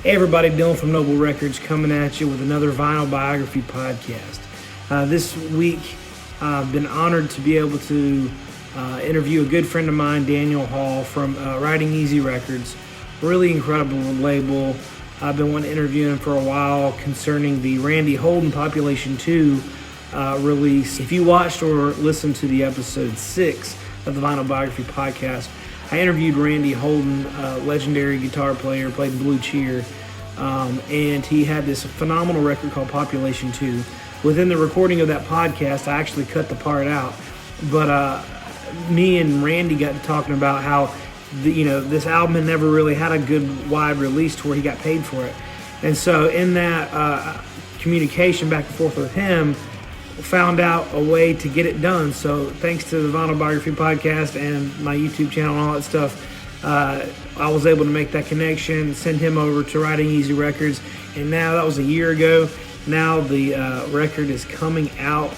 Hey everybody, Dylan from Noble Records coming at you with another Vinyl Biography podcast. This week, I've been honored to be able to interview a good friend of mine, Daniel Hall from RidingEasy Records. Really incredible label. I've been wanting to interview him for a while concerning the Randy Holden Population 2 release. If you watched or listened to the episode 6 of the Vinyl Biography podcast, I interviewed Randy Holden, legendary guitar player, played Blue Cheer, and he had this phenomenal record called Population 2. Within the recording of that podcast, I actually cut the part out, but me and Randy got to talking about how this album had never really had a good wide release to where he got paid for it. And so in that communication back and forth with him, found out a way to get it done. So thanks to the Vinyl Biography podcast and my YouTube channel and all that stuff, I was able to make that connection, send him over to RidingEasy Records, and now that was a year ago. Now the record is coming out,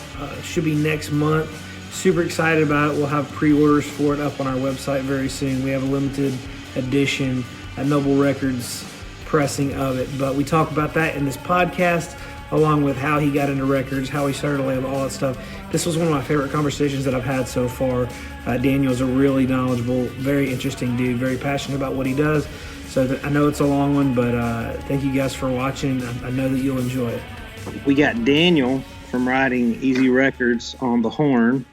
should be next month. Super excited about it. We'll have pre-orders for it up on our website very soon. We have a limited edition at Noble Records pressing of it, but we talk about that in this podcast, along with how he got into records, how he started a label, all that stuff. This was one of my favorite conversations that I've had so far. Daniel's a really knowledgeable, very interesting dude, very passionate about what he does. So I know it's a long one, but thank you guys for watching. I know that you'll enjoy it. We got Daniel from RidingEasy Records on the horn.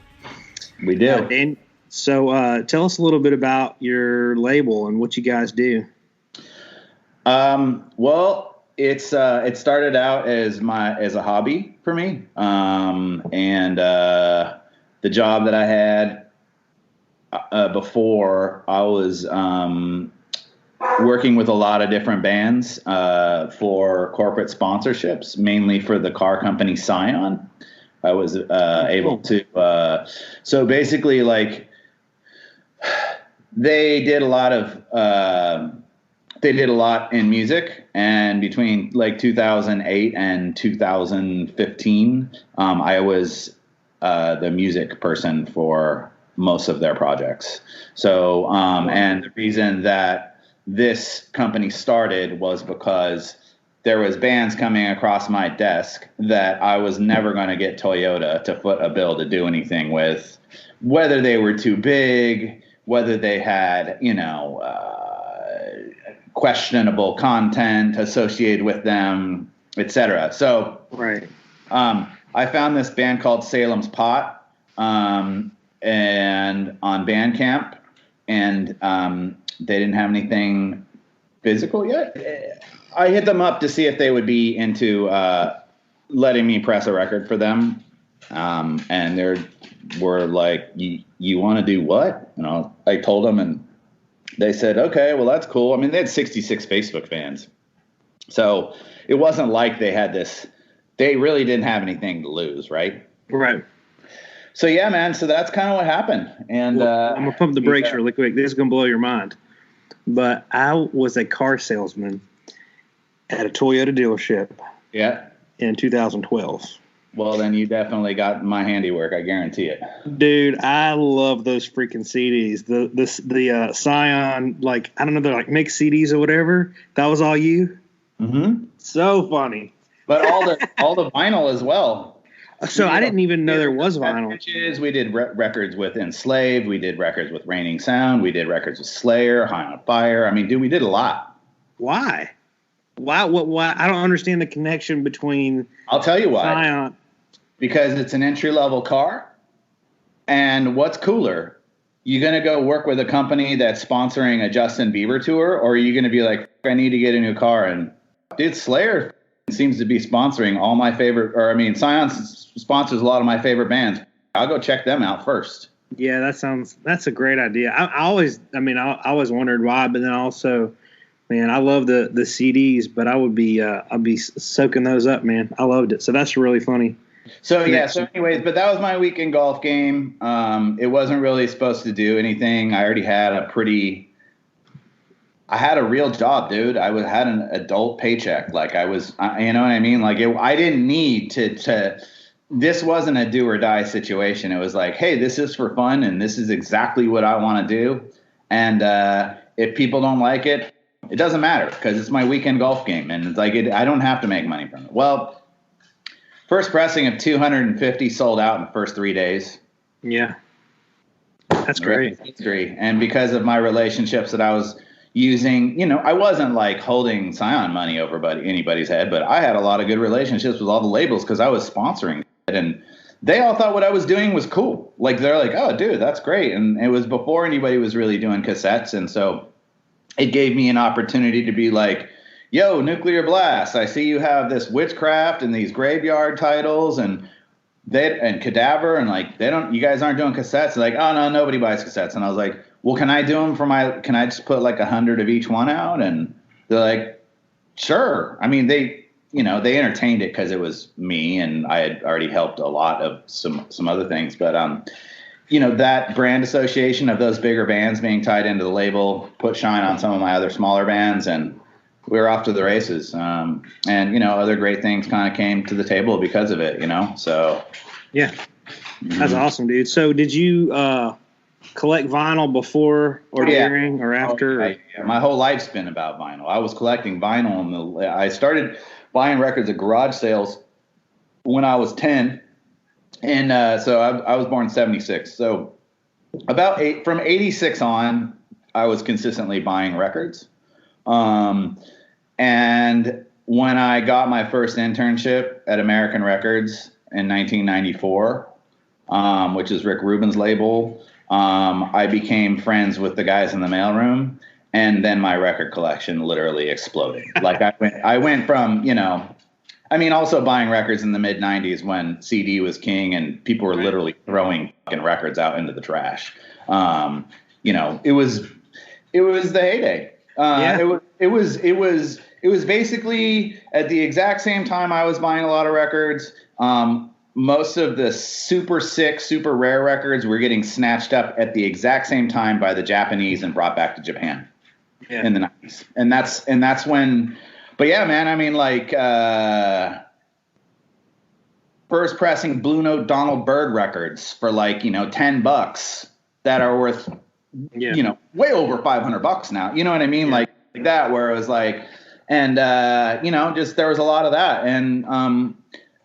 We do. So tell us a little bit about your label and what you guys do. Well, it started out as a hobby for me, and the job that I had before, I was working with a lot of different bands for corporate sponsorships, mainly for the car company Sauna. I was able to. So basically, like, they did a lot in music, and between like 2008 and 2015, I was the music person for most of their projects. So, and the reason that this company started was because there was bands coming across my desk that I was never going to get Toyota to foot a bill to do anything with, whether they were too big, whether they had, questionable content associated with them, etc. So, right. I found this band called Salem's Pot, and on Bandcamp, and they didn't have anything physical yet. I hit them up to see if they would be into letting me press a record for them, and they were like, "You want to do what?" And I told them, and they said, "Okay, well, that's cool." I mean, they had 66 Facebook fans. So it wasn't like they had this, they really didn't have anything to lose, right? Right. So, yeah, man, so that's kind of what happened. And I'm going to pump the brakes really quick. This is going to blow your mind. But I was a car salesman at a Toyota dealership in 2012. Well, then you definitely got my handiwork, I guarantee it. Dude, I love those freaking CDs. The Scion, like, I don't know, they're like mixed CDs or whatever. That was all you? Mm-hmm. So funny. But all the vinyl as well. So I didn't even know there was vinyl. We did records with Enslaved. We did records with Raining Sound. We did records with Slayer, High on Fire. I mean, dude, we did a lot. Why? Why? I don't understand the connection between. I'll tell you why. Scion. Because it's an entry-level car. And what's cooler? You going to go work with a company that's sponsoring a Justin Bieber tour? Or are you going to be like, I need to get a new car? And dude, Slayer seems to be sponsoring all my favorite, Scion sponsors a lot of my favorite bands. I'll go check them out first. Yeah, that's a great idea. I always wondered why, but then also, man, I love the CDs, but I'd be soaking those up, man. I loved it. So that's really funny. So anyways, but that was my weekend golf game. It wasn't really supposed to do anything. I already had I had a real job, dude. I had an adult paycheck. Like you know what I mean? Like I didn't need to, this wasn't a do or die situation. It was like, hey, this is for fun. And this is exactly what I want to do. And if people don't like it, It doesn't matter because it's my weekend golf game, and it's like I don't have to make money from it. Well, first pressing of 250 sold out in the first 3 days. Yeah, that's great. And because of my relationships that I was using, I wasn't like holding Scion money over anybody's head, but I had a lot of good relationships with all the labels because I was sponsoring it, and they all thought what I was doing was cool. Like they're like, "Oh, dude, that's great." And it was before anybody was really doing cassettes, and so it gave me an opportunity to be like, "Yo, Nuclear Blast, I see you have this Witchcraft and these Graveyard titles and Cadaver, and like you guys aren't doing cassettes." They're like, "Oh no, nobody buys cassettes." And I was like, "Well, can I do them can I just put like 100 of each one out?" And they're like, "Sure." I mean, they entertained it because it was me, and I had already helped a lot of some other things, but that brand association of those bigger bands being tied into the label put shine on some of my other smaller bands, and we were off to the races. And other great things kind of came to the table because of it. So yeah, that's awesome, dude. So did you collect vinyl before or during or after? My whole life's been about vinyl. I was collecting vinyl, I started buying records at garage sales when I was 10. And so I was born in 76. So from 86 on, I was consistently buying records. And when I got my first internship at American Records in 1994, which is Rick Rubin's label, I became friends with the guys in the mailroom. And then my record collection literally exploded. Like I went from, also buying records in the mid 90s when CD was king and people were literally throwing fucking records out into the trash. It was the heyday. It was basically at the exact same time I was buying a lot of records. Most of the super sick, super rare records were getting snatched up at the exact same time by the Japanese and brought back to Japan in the 90s. And that's when. But yeah, man, I mean, like, first pressing Blue Note Donald Byrd records for like, $10 that are worth, way over $500 now. You know what I mean? Like that, where it was like, and, just there was a lot of that. And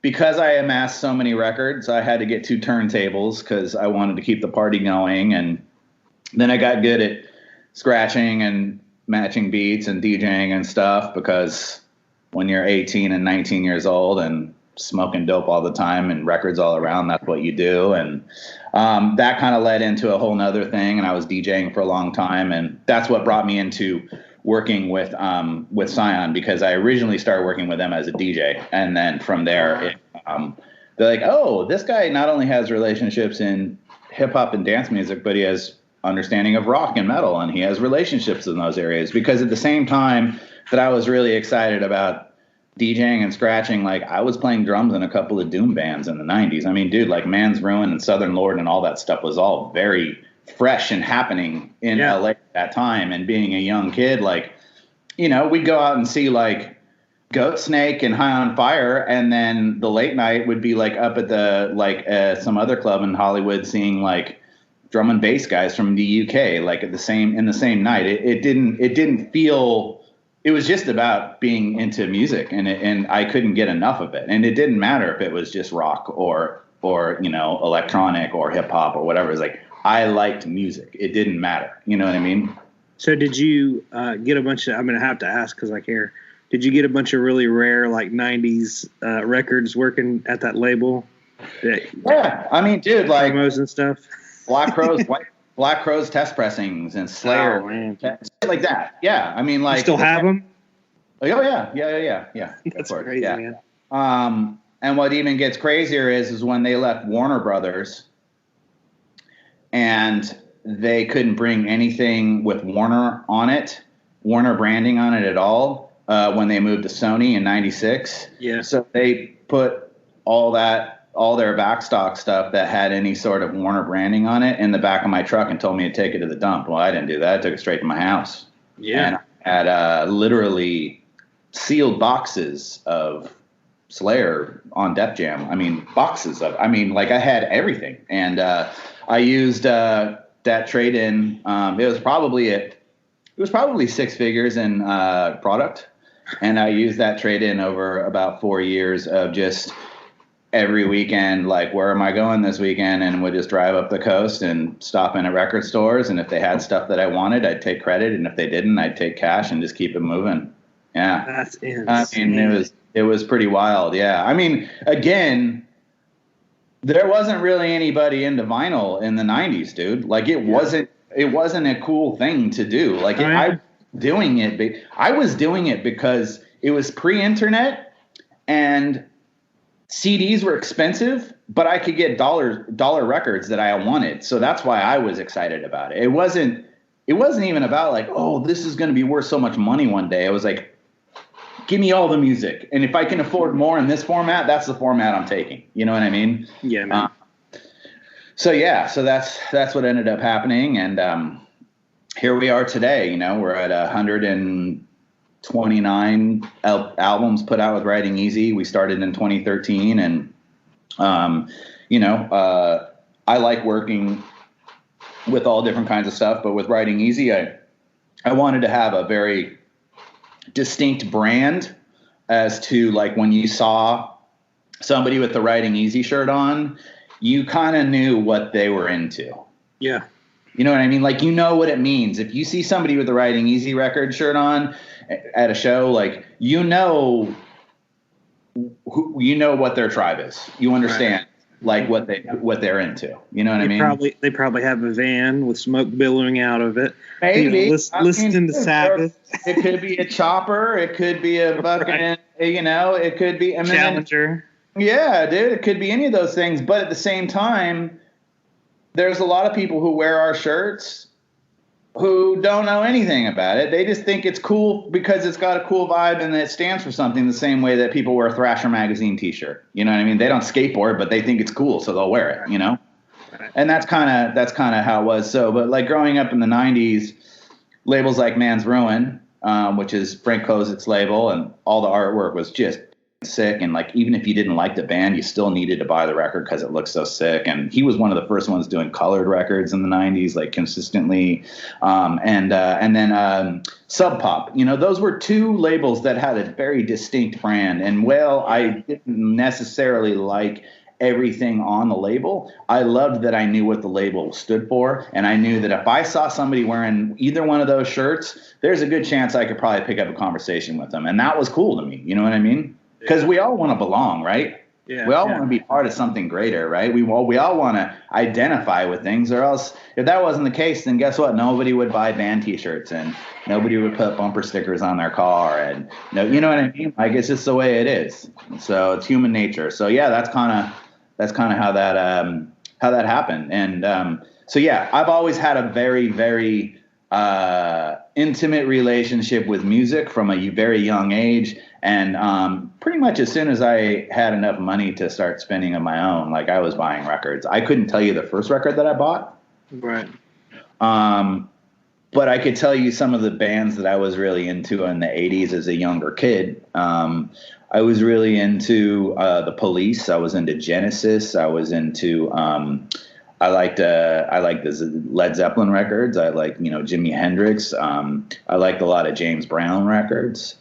because I amassed so many records, I had to get 2 turntables because I wanted to keep the party going. And then I got good at scratching and matching beats and DJing and stuff, because when you're 18 and 19 years old and smoking dope all the time and records all around, that's what you do. And that kind of led into a whole nother thing. And I was DJing for a long time, and that's what brought me into working with Scion, because I originally started working with them as a DJ, and then from there they're like, "Oh, this guy not only has relationships in hip hop and dance music, but he has understanding of rock and metal, and he has relationships in those areas." Because at the same time that I was really excited about DJing and scratching, like I was playing drums in a couple of doom bands in the 90s. I mean, dude, like Man's Ruin and Southern Lord and all that stuff was all very fresh and happening in LA at that time. And being a young kid, like, we'd go out and see like Goat Snake and High on Fire, and then the late night would be like up at the some other club in Hollywood seeing like drum and bass guys from the UK, like in the same night. It didn't feel. It was just about being into music, and I couldn't get enough of it. And it didn't matter if it was just rock or electronic or hip hop or whatever. It was like I liked music. It didn't matter. You know what I mean? So did you get a bunch of? I'm gonna have to ask because I care. Did you get a bunch of really rare like 90s records working at that label? Yeah, I mean, dude, like promos and stuff. Black Crowes test pressings and Slayer, like that. Yeah, I mean, like, you still have them? Oh yeah. That's crazy, man. And what even gets crazier is when they left Warner Brothers, and they couldn't bring anything with Warner branding on it at all. When they moved to Sony in '96, so they put all their backstock stuff that had any sort of Warner branding on it in the back of my truck and told me to take it to the dump. Well, I didn't do that. I took it straight to my house. Yeah. And I had literally sealed boxes of Slayer on Def Jam. I mean, like I had everything. And I used that trade-in. It was probably six figures in product. And I used that trade in over about 4 years of just every weekend, like, where am I going this weekend? And would just drive up the coast and stop in at record stores. And if they had stuff that I wanted, I'd take credit. And if they didn't, I'd take cash and just keep it moving. Yeah. That's insane. I mean, it was pretty wild. Yeah. I mean, again, there wasn't really anybody into vinyl in the 90s, dude. Like, it wasn't a cool thing to do. Like, I was doing it because it was pre-internet and CDs were expensive, but I could get dollar records that I wanted. So that's why I was excited about it. It wasn't even about like, oh, this is going to be worth so much money one day. It was like, give me all the music. And if I can afford more in this format, that's the format I'm taking. You know what I mean? Yeah, man. So that's what ended up happening. And here we are today. You know, we're at 129 albums put out with RidingEasy. We started in 2013. And, I like working with all different kinds of stuff. But with RidingEasy, I wanted to have a very distinct brand as to, like, when you saw somebody with the RidingEasy shirt on, you kind of knew what they were into. Yeah. You know what I mean? Like, you know what it means. If you see somebody with the RidingEasy record shirt on at a show, like, you know what their tribe is. You understand, right, like, what they're into. You know what I mean? They probably have a van with smoke billowing out of it. Maybe. Listening to Sabbath. It could be a chopper. It could be a fucking, it could be a Challenger. Yeah, dude. It could be any of those things. But at the same time, there's a lot of people who wear our shirts who don't know anything about it. They just think it's cool because it's got a cool vibe and it stands for something, the same way that people wear a Thrasher magazine t-shirt. You know what I mean? They don't skateboard, but they think it's cool, so they'll wear it, you know? And that's kind of how it was. So, but like growing up in the 90s, labels like Man's Ruin, which is Frank Kozet's label, and all the artwork was just sick. And like, even if you didn't like the band, you still needed to buy the record because it looked so sick. And he was one of the first ones doing colored records in the 90s, like, consistently. And then Sub Pop, those were two labels that had a very distinct brand. And I didn't necessarily like everything on the label. I loved that I knew what the label stood for, and I knew that if I saw somebody wearing either one of those shirts, there's a good chance I could probably pick up a conversation with them. And that was cool to me. You know what I mean? Because we all want to belong, right? Yeah, we all want to be part of something greater, right? We all want to identify with things, or else if that wasn't the case, then guess what? Nobody would buy band T-shirts, and nobody would put bumper stickers on their car, and you know what I mean? Like, it's just the way it is. So it's human nature. So yeah, that's kind of how that happened. And so yeah, I've always had a very, very intimate relationship with music from a very young age. And pretty much as soon as I had enough money to start spending on my own, like, I was buying records. I couldn't tell you the first record that I bought. Right. But I could tell you some of the bands that I was really into in the 80s as a younger kid. I was really into the Police. I was into Genesis. I was into I liked the Led Zeppelin records. I liked, Jimi Hendrix. I liked a lot of James Brown records.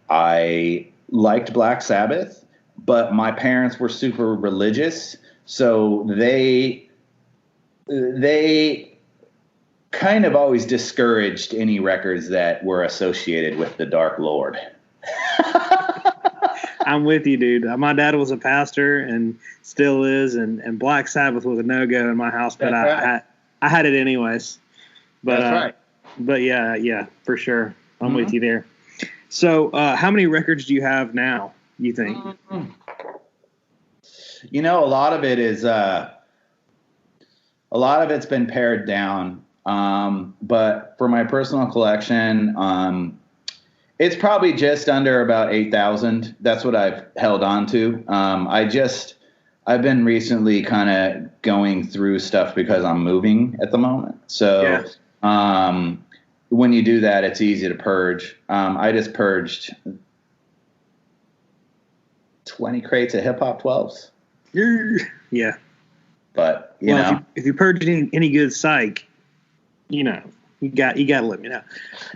I liked Black Sabbath, but my parents were super religious, so they kind of always discouraged any records that were associated with the Dark Lord. I'm with you, dude. My dad was a pastor and still is, and Black Sabbath was a no-go in my house, but I had it anyways. But, that's right. But yeah, for sure. I'm with you there. So how many records do you have now, you think? A lot of it is a lot of it's been pared down. But for my personal collection, it's probably just under about 8,000. That's what I've held on to. I've been recently kind of going through stuff because I'm moving at the moment. So, when you do that, it's easy to purge. I just purged 20 crates of hip hop 12s. Yeah. But, if you purge any good psych, you you got to let me know.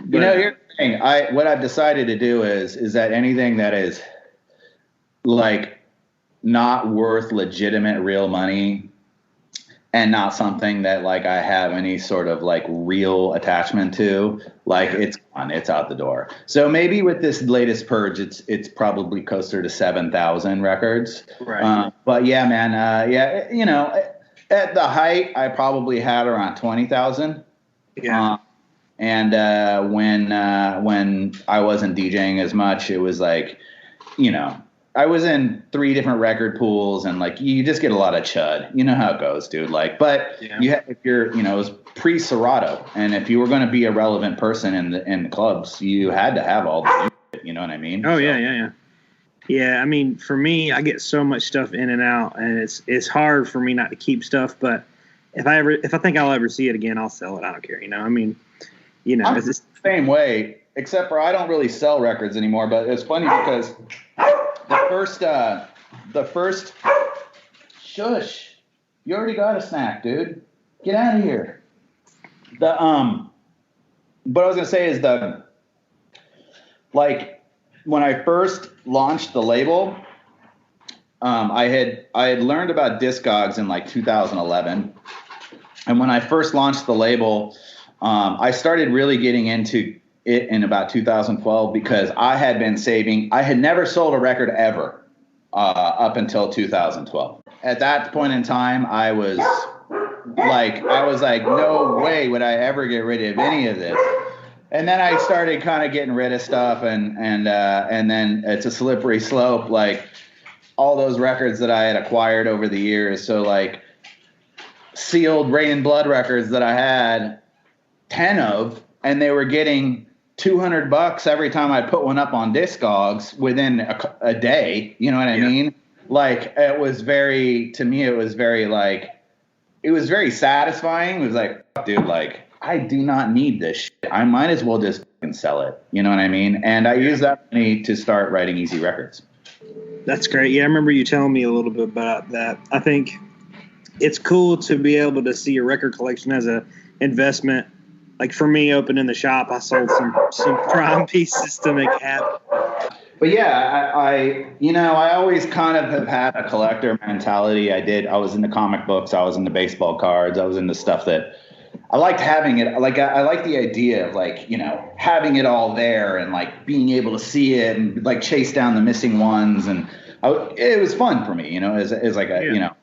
But, Here's the thing. What I've decided to do is that anything that is like not worth legitimate real money and not something that like I have any sort of like real attachment to, like it's gone, it's out the door. So maybe with this latest purge, it's probably closer to 7,000 records. Right. But yeah, man, at the height, I probably had around 20,000. Yeah. And when I wasn't DJing as much, it was like, I was in 3 different record pools, and like you just get a lot of chud. You know how it goes, dude. Like, but if you're, it was pre-Serato, and if you were going to be a relevant person in the clubs, you had to have all the new shit, you know what I mean? Oh, so. Yeah. Yeah, I mean, for me, I get so much stuff in and out, and it's hard for me not to keep stuff. But if I think I'll ever see it again, I'll sell it. I don't care. I mean, I'm the same way. Except for I don't really sell records anymore. But it's funny because the first shush, you already got a snack, dude. Get out of here. What I was gonna say is when I first launched the label, I had learned about Discogs in like 2011, and when I first launched the label, I started really getting into it in about 2012 because I had been saving. I had never sold a record ever up until 2012. At that point in time, I was like, no way would I ever get rid of any of this. And then I started kind of getting rid of stuff, and then it's a slippery slope. Like all those records that I had acquired over the years. So like sealed Rain and Blood records that I had 10 of, and they were getting $200 every time I put one up on Discogs within a day. You know what I mean? Like it was very satisfying. It was like, dude, like I do not need this shit. I might as well just fucking sell it. You know what I mean? And I used that money to start RidingEasy Records. That's great. Yeah, I remember you telling me a little bit about that. I think it's cool to be able to see your record collection as a investment. Like for me, opening the shop, I sold some prime pieces to make it happen. But yeah, I always kind of have had a collector mentality. I was into comic books. I was into baseball cards. I was into stuff that I liked having it. Like I like the idea of like, having it all there and like being able to see it and like chase down the missing ones. And it was fun for me, as like a,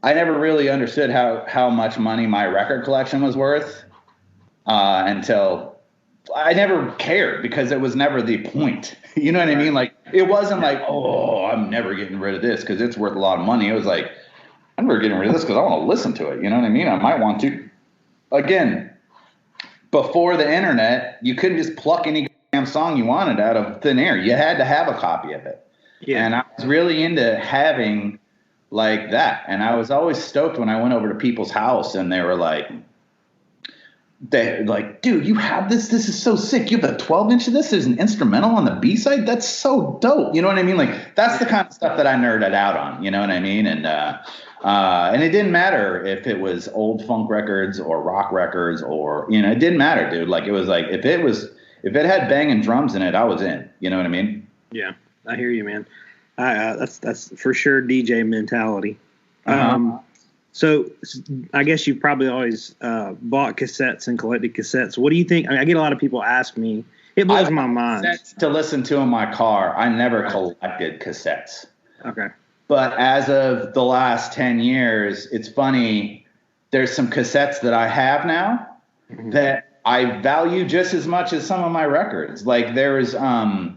I never really understood how much money my record collection was worth until I never cared because it was never the point. You know what I mean? Like it wasn't like, oh, I'm never getting rid of this because it's worth a lot of money. It was like, I'm never getting rid of this because I want to listen to it. You know what I mean? I might want to. Again, before the internet, you couldn't just pluck any damn song you wanted out of thin air. You had to have a copy of it. Yeah. And I was really into having like that. And I was always stoked when I went over to people's house and they were like, dude, you have this? This is so sick. You have a 12-inch of this? There's an instrumental on the B-side? That's so dope. You know what I mean? Like, that's the kind of stuff that I nerded out on. You know what I mean? And it didn't matter if it was old funk records or rock records or, it didn't matter, dude. Like, it was like, if it had banging drums in it, I was in. You know what I mean? Yeah, I hear you, man. That's for sure DJ mentality. So I guess you've probably always bought cassettes and collected cassettes. What do you think? I mean, I get a lot of people ask me. It blows my mind. To listen to in my car, I never collected cassettes. Okay. But as of the last 10 years, it's funny. There's some cassettes that I have now that I value just as much as some of my records. Like there's I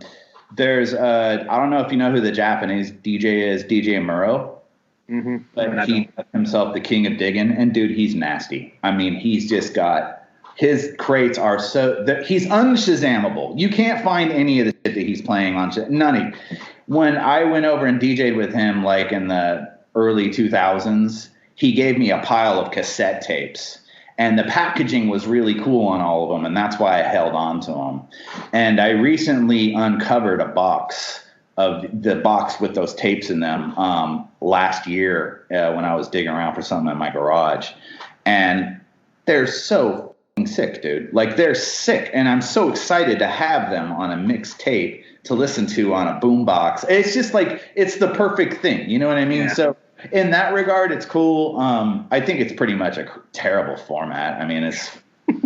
don't know if you know who the Japanese DJ is, DJ Muro. Mm-hmm. But he himself the king of digging, and dude, he's nasty. I mean, he's just got his crates are he's unShazammable. You can't find any of the shit that he's playing on. None. When I went over and DJ'd with him, like in the early 2000s, he gave me a pile of cassette tapes. And the packaging was really cool on all of them, and that's why I held on to them. And I recently uncovered a box with those tapes in them last year when I was digging around for something in my garage. And they're so sick, dude. Like, they're sick, and I'm so excited to have them on a mixtape to listen to on a boombox. It's just like, it's the perfect thing, you know what I mean? Yeah. So in that regard, it's cool. I think it's pretty much a terrible format. I mean, it's,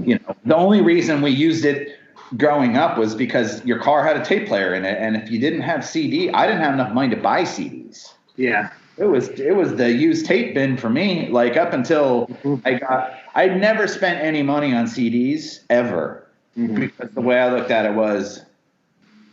you know, the only reason we used it growing up was because your car had a tape player in it, and if you didn't have CD, I didn't have enough money to buy CDs. Yeah. It was the used tape bin for me. Like, up until I'd never spent any money on CDs ever, because the way I looked at it was,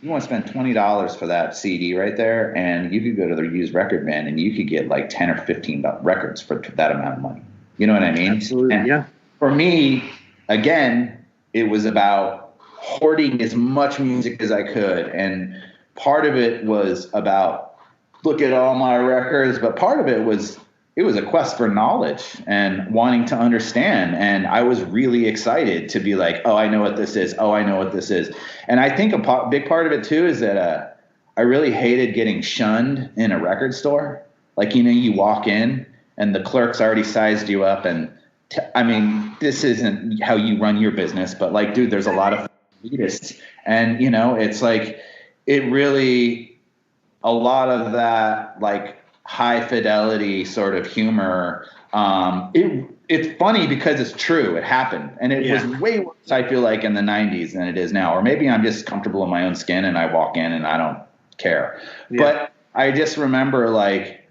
you want to spend $20 for that CD right there, and you could go to the used record bin and you could get like 10 or 15 records for that amount of money. You know what I mean? Absolutely. And yeah. For me, again, it was about hoarding as much music as I could, and part of it was about, look at all my records, but part of it was a quest for knowledge and wanting to understand. And I was really excited to be like, oh, I know what this is. Oh, I know what this is. And I think a big part of it too is that I really hated getting shunned in a record store. Like, you know, you walk in and the clerk's already sized you up, and I mean, this isn't how you run your business, but like, dude, there's a lot of elitists, and you know, it's like, it really, a lot of that like high fidelity sort of humor. It's funny because it's true. It happened, and it was way worse, I feel like, in the 90s than it is now. Or maybe I'm just comfortable in my own skin and I walk in and I don't care. Yeah. But I just remember, like,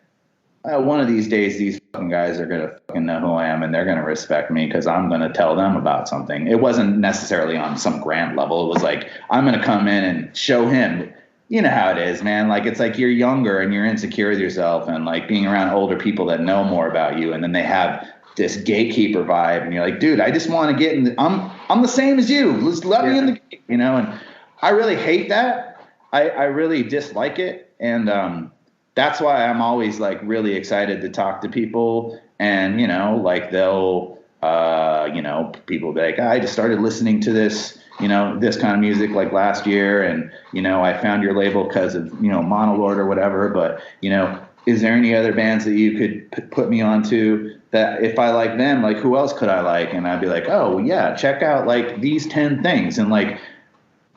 one of these days, these fucking guys are going to fucking know who I am, and they're going to respect me because I'm going to tell them about something. It wasn't necessarily on some grand level. It was like, I'm going to come in and show him. You know how it is, man. Like, it's like you're younger and you're insecure with yourself, and like being around older people that know more about you, and then they have this gatekeeper vibe, and you're like, dude, I just want to get in. I'm the same as you. Let's let me in the gate, you know. And I really hate that. I really dislike it, and that's why I'm always like really excited to talk to people, and you know, like they'll, you know, people will be like, I just started listening to this. You know, this kind of music like last year, and, you know, I found your label because of, you know, Monolord or whatever, but, you know, is there any other bands that you could put me onto that if I like them, like who else could I like? And I'd be like, oh yeah, check out like these 10 things. And like,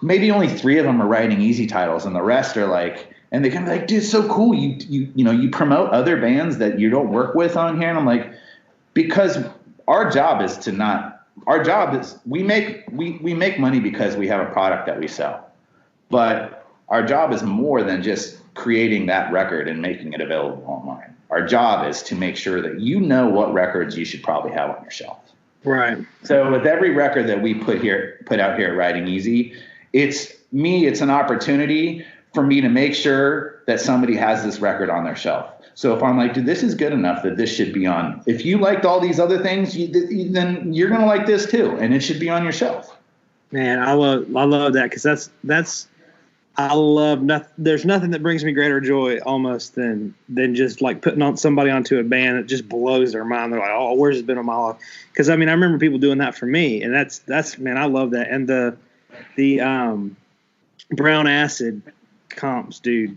maybe only 3 of them are RidingEasy titles, and the rest are like, and they can be like, dude, it's so cool. You know, you promote other bands that you don't work with on here. And I'm like, because our job is to not, our job is we make money because we have a product that we sell, but our job is more than just creating that record and making it available online. Our job is to make sure that you know what records you should probably have on your shelf. Right. So with every record that we put out here at RidingEasy, it's an opportunity for me to make sure that somebody has this record on their shelf. So if I'm like, dude, this is good enough that this should be on. If you liked all these other things, then you're going to like this too, and it should be on your shelf. Man, I love that, because there's nothing that brings me greater joy almost than just like putting on somebody onto a band that just blows their mind. They're like, oh, where's it been on my life? Because I mean, I remember people doing that for me, and that's man, I love that. And the Brown Acid comps, dude.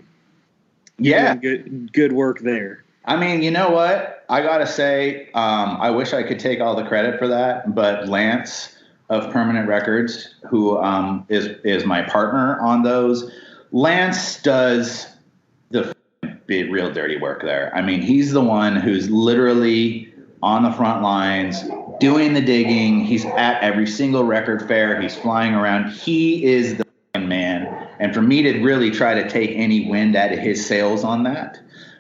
Yeah, good work there. I mean, you know what? I gotta say, I wish I could take all the credit for that, but Lance of Permanent Records, who is my partner on those, Lance does the real dirty work there. I mean, he's the one who's literally on the front lines, doing the digging. He's at every single record fair. He's flying around. He is the man. And for me to really try to take any wind out of his sails on that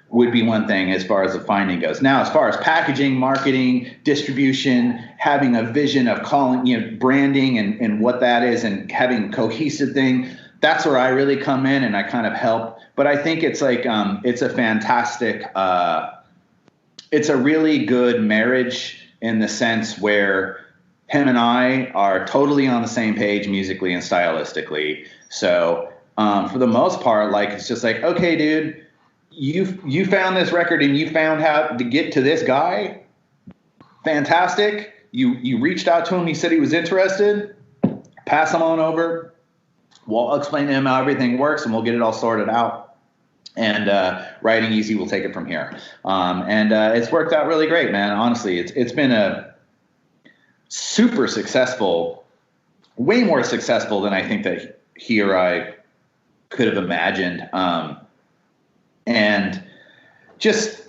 would be one thing as far as the finding goes. Now, as far as packaging, marketing, distribution, having a vision of calling, you know, branding and what that is, and having a cohesive thing, that's where I really come in and I kind of help. But I think it's like, it's a fantastic, it's a really good marriage in the sense where him and I are totally on the same page musically and stylistically. So for the most part, like, it's just like, okay, dude, you found this record and you found how to get to this guy. Fantastic. You reached out to him. He said he was interested. Pass him on over. We'll explain to him how everything works, and we'll get it all sorted out. And RidingEasy will take it from here. And it's worked out really great, man. Honestly, it's been super successful, way more successful than I think that he or I could have imagined. And just,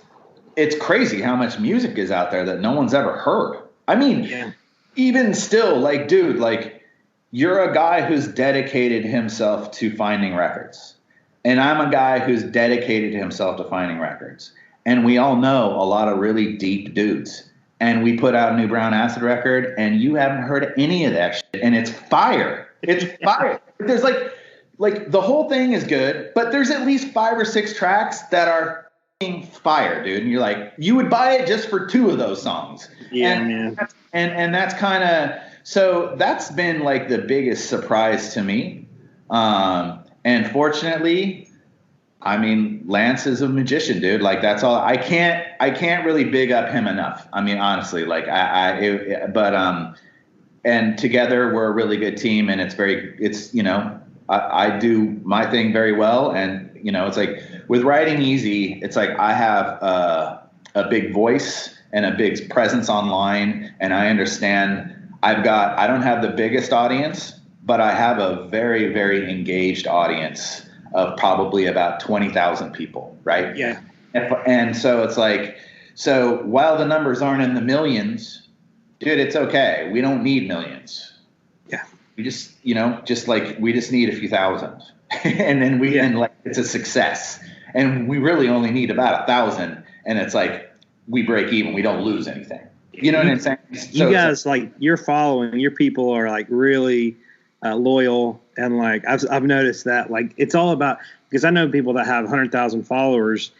it's crazy how much music is out there that no one's ever heard. I mean, even still, like, dude, like, you're a guy who's dedicated himself to finding records. And I'm a guy who's dedicated himself to finding records. And we all know a lot of really deep dudes. And we put out a new Brown Acid record, and you haven't heard any of that shit. And it's fire. It's fire. There's like the whole thing is good, but there's at least 5 or 6 tracks that are fire, dude. And you're like, you would buy it just for 2 of those songs. Yeah, man. And that's kind of, so that's been like the biggest surprise to me. And fortunately, I mean, Lance is a magician, dude. Like, that's all. I can't really big up him enough. I mean, honestly, like and together we're a really good team, and it's, you know, I do my thing very well. And, you know, it's like with RidingEasy, it's like I have a big voice and a big presence online, and I understand I don't have the biggest audience, but I have a very, very engaged audience of probably about 20,000 people, right? Yeah. And so it's like, so while the numbers aren't in the millions, dude, it's okay. We don't need millions. Yeah. We just, you know, we just need a few thousand. And then like, it's a success. And we really only need about 1,000. And it's like, we break even. We don't lose anything. You know what I'm saying? You guys, like, your following, your people are like really loyal, and like I've noticed that, like, it's all about, because I know people that have 100,000 followers,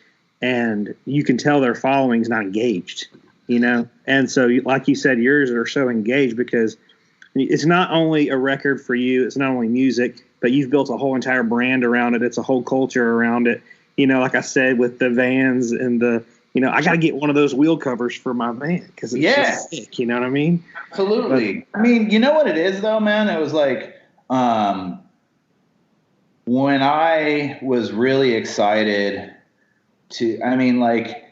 and you can tell their following's not engaged, you know. And so, like you said, yours are so engaged because it's not only a record for you, it's not only music, but you've built a whole entire brand around it. It's a whole culture around it. You know, like I said, with the vans and the, you know, I got to get one of those wheel covers for my van because it's just sick. You know what I mean? Absolutely. But, I mean, you know what it is, though, man? It was like, when I was really excited to, I mean, like,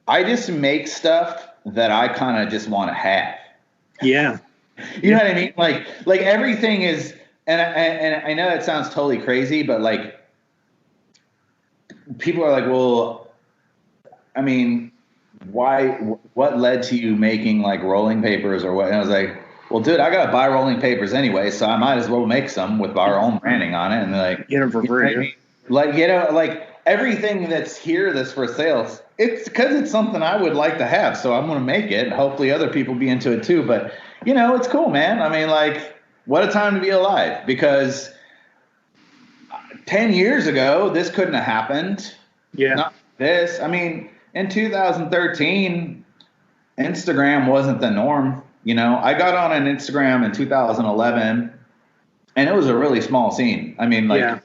I just make stuff that I kind of just want to have. Yeah. You know what I mean? Like everything is, and I know it sounds totally crazy, but like, people are like, well, I mean, what led to you making like rolling papers or what? And I was like, well, dude, I got to buy rolling papers anyway, so I might as well make some with our own branding on it. And they're like, get them for free. I mean? Like, you know, like everything that's here that's for sales, it's because it's something I would like to have. So I'm going to make it. Hopefully other people be into it too. But, you know, it's cool, man. I mean, like, what a time to be alive, because 10 years ago, this couldn't have happened. Yeah. Not this. I mean, in 2013, Instagram wasn't the norm. You know, I got on an Instagram in 2011, and it was a really small scene. I mean, like,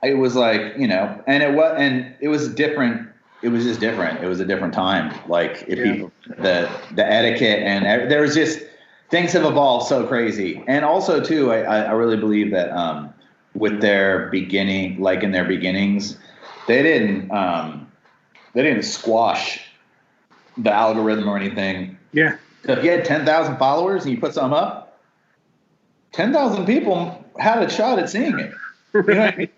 it was like, you know, and it was different. It was just different. It was a different time. Like, people, the etiquette, and there was just, things have evolved so crazy. And also too, I really believe that with their beginning, like in their beginnings, they didn't squash the algorithm or anything. Yeah. So if you had 10,000 followers and you put something up, 10,000 people had a shot at seeing it. You know what I mean?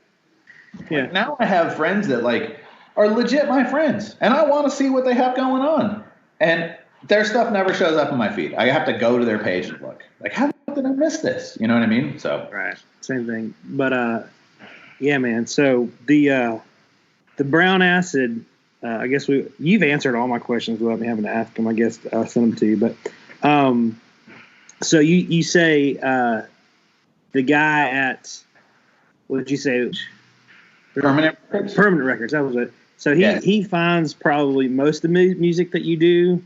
Yeah. Like, now I have friends that like are legit my friends, and I want to see what they have going on, and their stuff never shows up on my feed. I have to go to their page and look. Like, how did I miss this? You know what I mean? So right, same thing. But yeah, man. So the brown acid. I guess you've answered all my questions without me having to ask them. I guess I'll send them to you. But so you say the guy at, what did you say? Permanent Records. Permanent Records. That was it. So he finds probably most of the music that you do.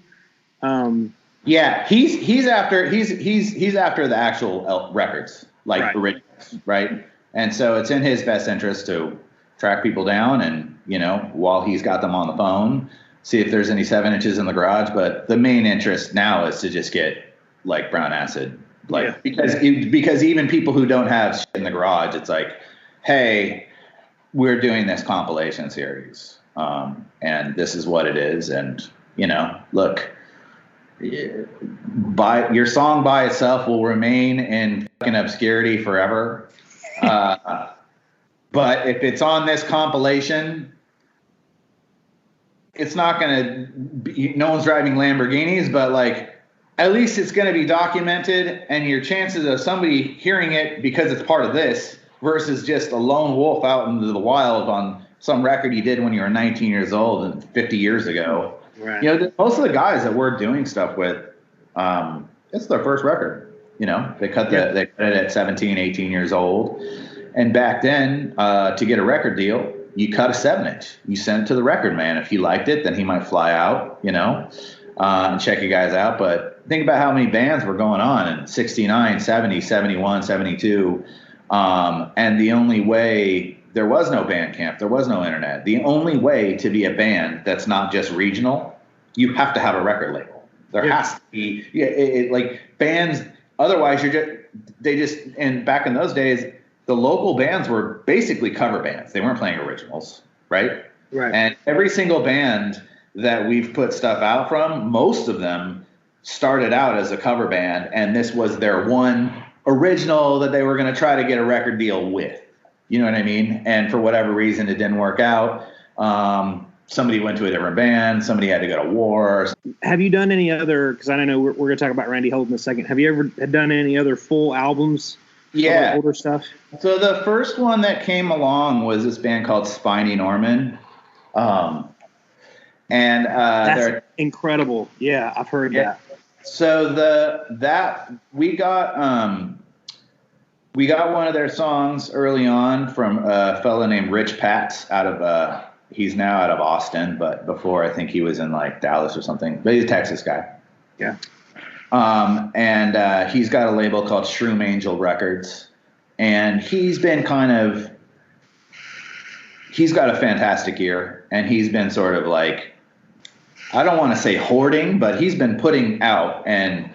Yeah, he's after the actual records, like originals, right? And so it's in his best interest to track people down, and, you know, while he's got them on the phone, see if there's any 7 inches in the garage. But the main interest now is to just get like brown acid, like, because even people who don't have shit in the garage, it's like, hey, we're doing this compilation series, and this is what it is, and, you know, look, your song by itself will remain in fucking obscurity forever. But if it's on this compilation, it's not going to be, no one's driving Lamborghinis, but like, at least it's going to be documented, and your chances of somebody hearing it because it's part of this versus just a lone wolf out into the wild on some record you did when you were 19 years old and 50 years ago. Right. You know, most of the guys that we're doing stuff with, it's their first record. You know, they cut it at 17, 18 years old. And back then, to get a record deal, you cut a 7-inch. You send it to the record man. If he liked it, then he might fly out, you know, and check you guys out. But think about how many bands were going on in 69, 70, 71, 72. And the only way, there was no Bandcamp, there was no internet. The only way to be a band that's not just regional, you have to have a record label. There has to be, like bands, otherwise and back in those days, the local bands were basically cover bands. They weren't playing originals, right? Right. And every single band that we've put stuff out from, most of them started out as a cover band, and this was their one original that they were going to try to get a record deal with. You know what I mean? And for whatever reason, it didn't work out. Somebody went to a different band. Somebody had to go to war. Have you done any other, because I know we're going to talk about Randy Holden in a second. Have you ever done any other full albums? Yeah. Older stuff? So the first one that came along was this band called Spiny Norman. That's incredible. Yeah, I've heard that. So we got one of their songs early on from a fellow named Rich Patz out of he's now out of Austin, but before I think he was in like Dallas or something. But he's a Texas guy. Yeah. And he's got a label called Shroom Angel Records, and he's got a fantastic ear, and he's been sort of like, I don't want to say hoarding, but he's been putting out, and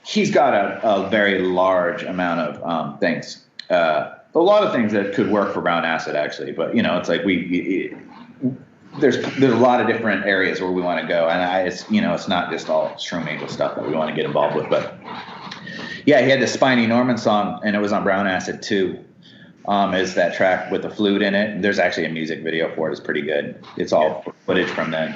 he's got a very large amount of things. A lot of things that could work for Brown Acid, actually, but you know, it's like there's a lot of different areas where we want to go, and it's not just all Shroom Angel stuff that we want to get involved with. But yeah, he had the Spiny Norman song, and it was on Brown Acid too. Is that track with the flute in it? There's actually a music video for it. It's pretty good. It's all footage from then.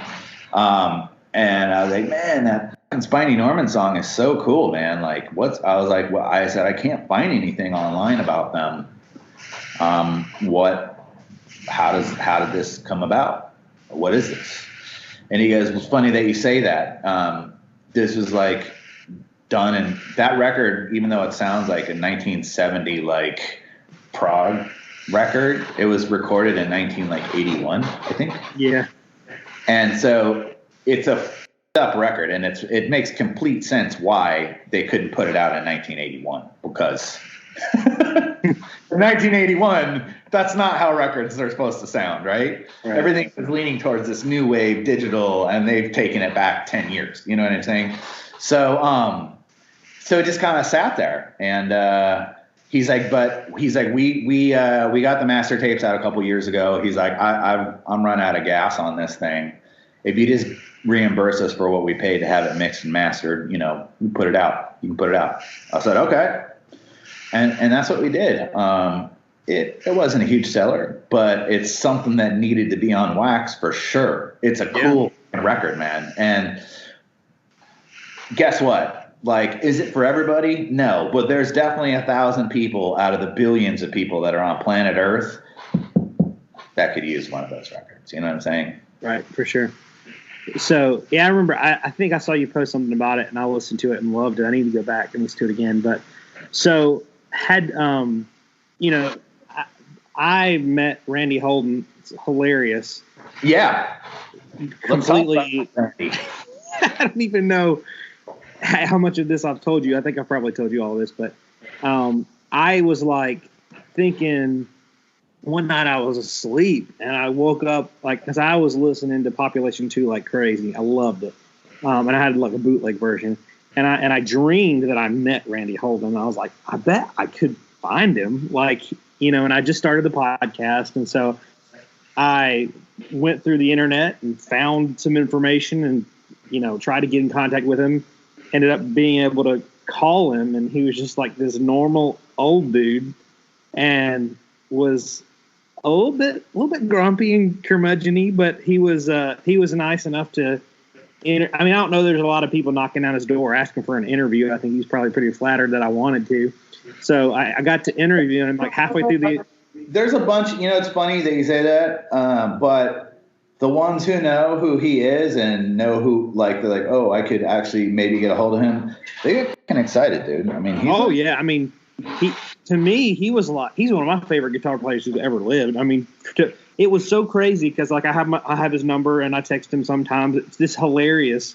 And I was like, man, that Spiny Norman song is so cool, man. Like, I said, I can't find anything online about them. How did this come about? What is this? And he goes, well, it's funny that you say that. This was like done in that record, even though it sounds like a 1970, like prog record, it was recorded in 1981, I think. Yeah. And so it's a up record, and it makes complete sense why they couldn't put it out in 1981, because in 1981, that's not how records are supposed to sound, right? Everything is leaning towards this new wave digital, and they've taken it back 10 years. You know what I'm saying? So it just kind of sat there, and he's like, we got the master tapes out a couple years ago. He's like, I'm run out of gas on this thing. If you just reimburse us for what we paid to have it mixed and mastered, you know, you put it out. You can put it out. I said, okay. And that's what we did. It wasn't a huge seller, but it's something that needed to be on wax for sure. It's a cool record, man. And guess what? Like, is it for everybody? No, but there's definitely 1,000 people out of the billions of people that are on planet Earth that could use one of those records. You know what I'm saying? Right, for sure. So, yeah, I remember, I think I saw you post something about it, and I listened to it and loved it. I need to go back and listen to it again. But so I met Randy Holden. It's hilarious. Yeah. Completely. I don't even know how much of this I've told you. I think I've probably told you all this, but I was like thinking one night I was asleep and I woke up because I was listening to Population 2 like crazy. I loved it. And I had like a bootleg version, and I dreamed that I met Randy Holden. And I was like, I bet I could find him, and I just started the podcast. And so I went through the internet and found some information and tried to get in contact with him, ended up being able to call him, and he was just like this normal old dude, and was a little bit grumpy and curmudgeon-y, but he was nice enough to. I don't know. There's a lot of people knocking down his door asking for an interview. I think he's probably pretty flattered that I wanted to. So I got to interview him like halfway through the. There's a bunch. It's funny that you say that, but the ones who know who he is and know who, like, they're like, oh, I could actually maybe get a hold of him. They get kind of excited, dude. I mean, to me, he's one of my favorite guitar players who's ever lived. I mean, it was so crazy because like I have his number and I text him sometimes. It's this hilarious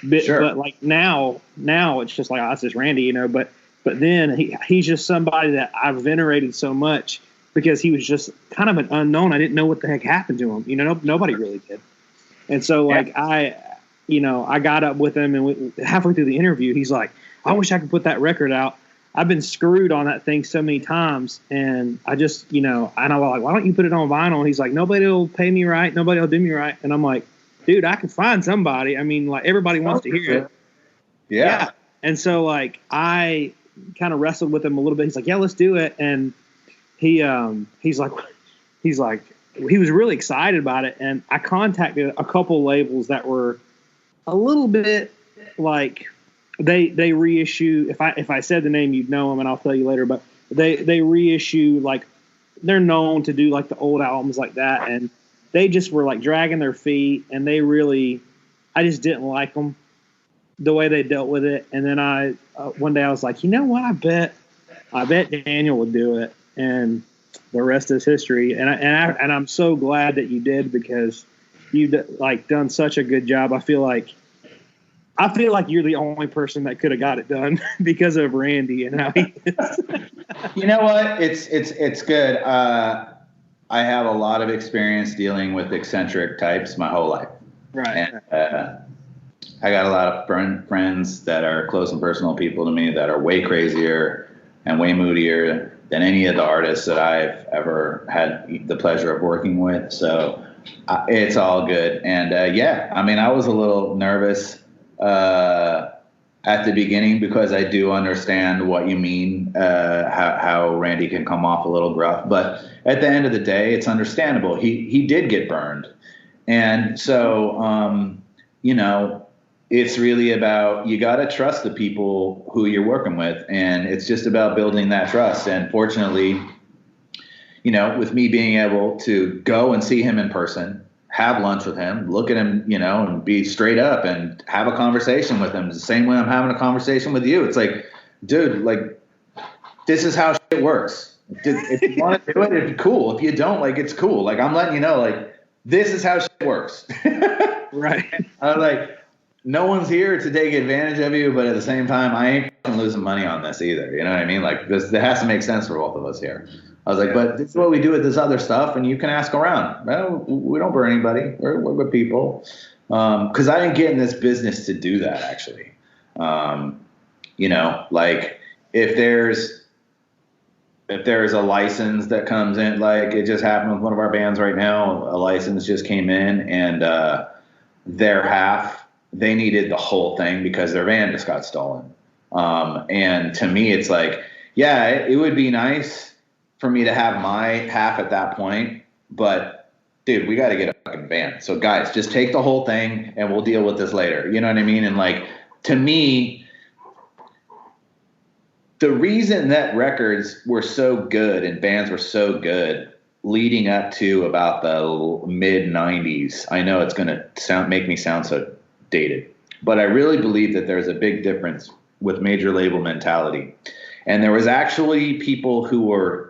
bit, sure. But like now it's just like, oh, that's just Randy, But then he's just somebody that I've venerated so much because he was just kind of an unknown. I didn't know what the heck happened to him. Nobody really did. And so like I got up with him, and halfway through the interview, he's like, I wish I could put that record out. I've been screwed on that thing so many times, and I just, and I'm like, why don't you put it on vinyl? And he's like, nobody will pay me right. Nobody will do me right. And I'm like, dude, I can find somebody. I mean, like, everybody wants to hear it. Yeah. And so like, I kind of wrestled with him a little bit. He's like, yeah, let's do it. And he was really excited about it. And I contacted a couple labels that were a little bit like, they reissue. If I said the name, you'd know them, and I'll tell you later. But they reissue, like, they're known to do like the old albums like that, and they just were like dragging their feet, and I just didn't like them the way they dealt with it. And then one day I was like, you know what? I bet Daniel would do it, and the rest is history. And I'm so glad that you did, because you've like done such a good job. I feel like you're the only person that could have got it done because of Randy and how he is. You know what? It's good. I have a lot of experience dealing with eccentric types my whole life. Right. And I got a lot of friends that are close and personal people to me that are way crazier and way moodier than any of the artists that I've ever had the pleasure of working with. So it's all good. And I was a little nervous at the beginning, because I do understand what you mean, how Randy can come off a little gruff, but at the end of the day, it's understandable. He did get burned. And so, it's really about, you got to trust the people who you're working with, and it's just about building that trust. And fortunately, with me being able to go and see him in person, have lunch with him, look at him, and be straight up and have a conversation with him the same way I'm having a conversation with you. It's like, dude, like, this is how shit works. If you want to do it, it's cool. If you don't, like, it's cool. Like, I'm letting you know, like, this is how shit works. Right. I was like, no one's here to take advantage of you, but at the same time, I ain't losing money on this either. You know what I mean? Like, this has to make sense for both of us here. I was like, but this is what we do with this other stuff, and you can ask around. Well, we don't burn anybody. We're good people. Because I didn't get in this business to do that, actually. Like, if there's a license that comes in, like it just happened with one of our bands right now, a license just came in, and their half, they needed the whole thing because their van just got stolen. And to me, it's like, yeah, it would be nice for me to have my half at that point, but dude, we got to get a fucking van. So guys, just take the whole thing and we'll deal with this later. You know what I mean? And like, to me, the reason that records were so good and bands were so good leading up to about the mid 90s, I know it's going to make me sound so dated, but I really believe that there's a big difference with major label mentality. And there was actually people who were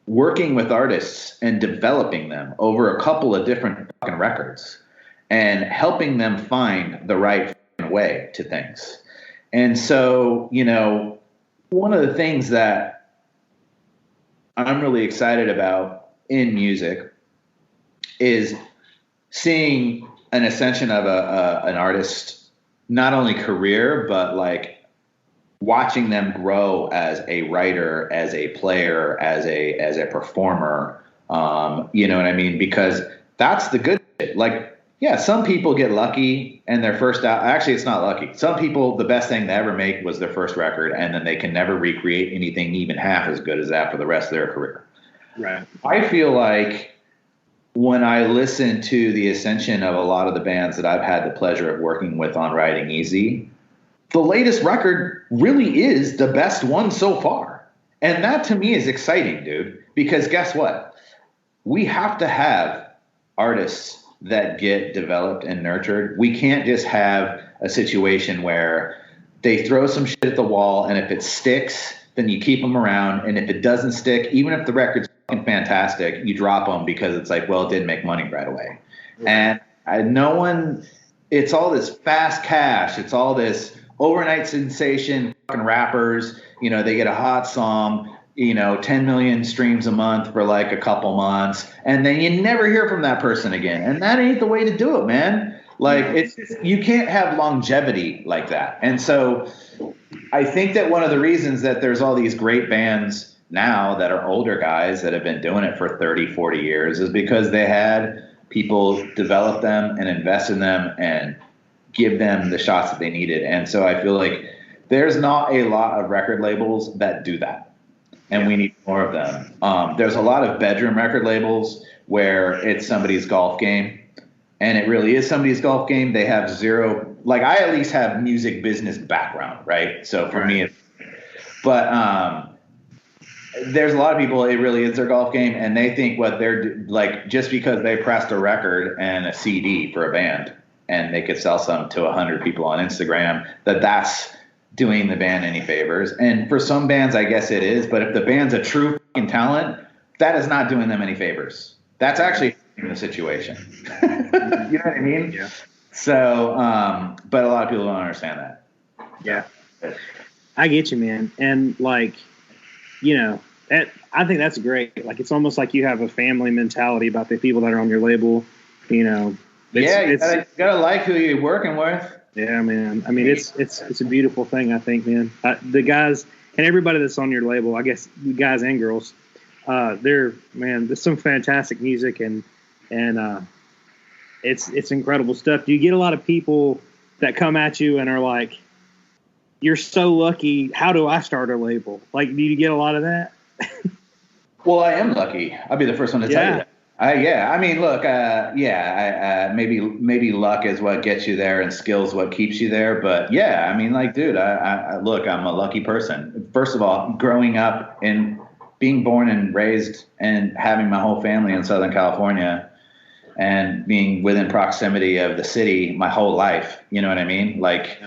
working with artists and developing them over a couple of different fucking records and helping them find the right way to things. And so, one of the things that I'm really excited about in music is seeing an ascension of an artist, not only career, but like watching them grow as a writer, as a player, as a performer. You know what I mean? Because that's the good shit. Like, Yeah, some people get lucky and their first out. Actually, it's not lucky. Some people, the best thing they ever make was their first record, and then they can never recreate anything even half as good as that for the rest of their career. Right. I feel like when I listen to the ascension of a lot of the bands that I've had the pleasure of working with on RidingEasy, the latest record really is the best one so far. And that to me is exciting, dude, because guess what? We have to have artists that get developed and nurtured. We can't just have a situation where they throw some shit at the wall, and if it sticks, then you keep them around. And if it doesn't stick, even if the record's fucking fantastic, you drop them because it's like, well, it didn't make money right away. Yeah. And no one, it's all this fast cash. It's all this overnight sensation fucking rappers. You know, they get a hot song, 10 million streams a month for like a couple months, and then you never hear from that person again. And that ain't the way to do it, man. Like, you can't have longevity like that. And so I think that one of the reasons that there's all these great bands now that are older guys that have been doing it for 30, 40 years is because they had people develop them and invest in them and give them the shots that they needed. And so I feel like there's not a lot of record labels that do that. And we need more of them. There's a lot of bedroom record labels where it's somebody's golf game, and it really is somebody's golf game. They have zero, like I at least have music business background, right? So for me, but there's a lot of people, it really is their golf game, and they think what they're like, just because they pressed a record and a CD for a band, and they could sell some to 100 people on Instagram, that's doing the band any favors. And for some bands, I guess it is. But if the band's a true fucking talent, that is not doing them any favors. That's actually the situation. You know what I mean? Yeah. So, but a lot of people don't understand that. Yeah. I get you, man. And like, I think that's great. Like, it's almost like you have a family mentality about the people that are on your label. You gotta like who you're working with. Yeah, man. I mean, it's a beautiful thing, I think, man. The guys and everybody that's on your label, I guess, guys and girls, there's some fantastic music and it's incredible stuff. Do you get a lot of people that come at you and are like, "You're so lucky. How do I start a label?" Like, do you get a lot of that? Well, I am lucky. I'll be the first one to tell you that. I mean, look, maybe luck is what gets you there and skill is what keeps you there. But yeah, I mean, like, dude, look, I'm a lucky person. First of all, growing up and being born and raised and having my whole family in Southern California and being within proximity of the city my whole life. You know what I mean? Like,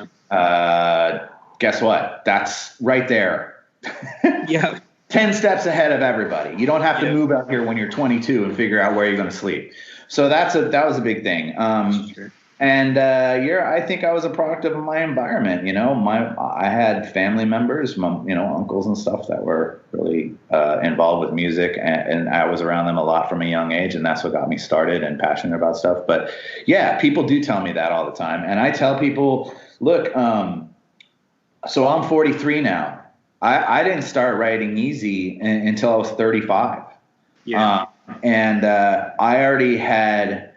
guess what? That's right there. Yeah. 10 steps ahead of everybody. You don't have to move out here when you're 22 and figure out where you're going to sleep. So that was a big thing. Sure. And I think I was a product of my environment. I had family members, uncles and stuff that were really involved with music, and I was around them a lot from a young age, and that's what got me started and passionate about stuff. But yeah, people do tell me that all the time, and I tell people, look, so I'm 43 now. I didn't start RidingEasy until I was 35. Yeah. And I already had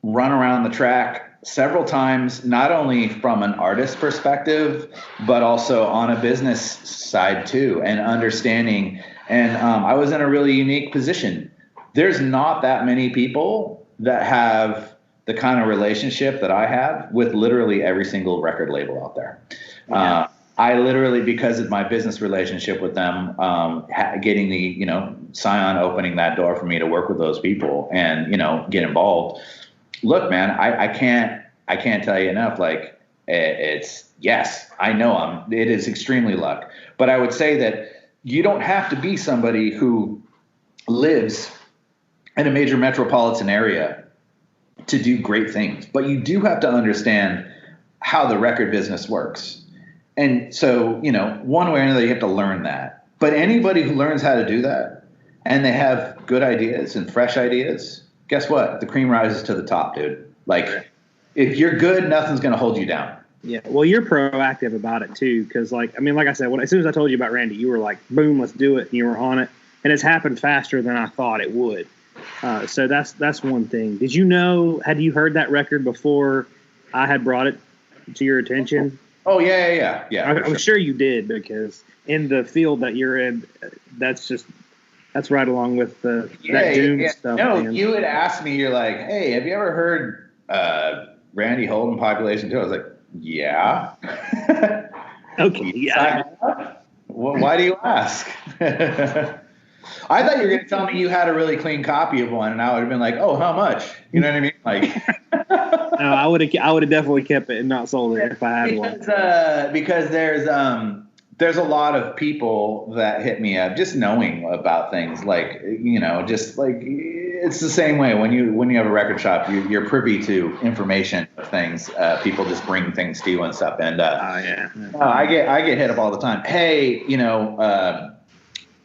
run around the track several times, not only from an artist perspective, but also on a business side too, and understanding. And I was in a really unique position. There's not that many people that have the kind of relationship that I have with literally every single record label out there. Yeah. I literally, because of my business relationship with them, getting the, Scion opening that door for me to work with those people and, get involved. Look, man, I can't tell you enough. Like, yes, I know it is extremely luck, but I would say that you don't have to be somebody who lives in a major metropolitan area to do great things, but you do have to understand how the record business works. And so, one way or another, you have to learn that. But anybody who learns how to do that and they have good ideas and fresh ideas, guess what? The cream rises to the top, dude. Like, if you're good, nothing's going to hold you down. Yeah. Well, you're proactive about it, too, because, like I said, as soon as I told you about Randy, you were like, boom, let's do it. And you were on it. And it's happened faster than I thought it would. So that's one thing. Had you heard that record before I had brought it to your attention? Oh, yeah. I'm sure you did, because in the field that you're in, that's right along with that doom stuff. No, man. you had asked me, you're like, hey, have you ever heard Randy Holden, Population 2? I was like, yeah. Okay, yeah. Well, why do you ask? I thought you were going to tell me you had a really clean copy of one, and I would have been like, oh, how much? You know what I mean? Like, no, I would have definitely kept it and not sold it if I had one. Because there's a lot of people that hit me up just knowing about things, like, just like it's the same way when you have a record shop, you're privy to information of things. People just bring things to you and stuff, and I get hit up all the time. Hey,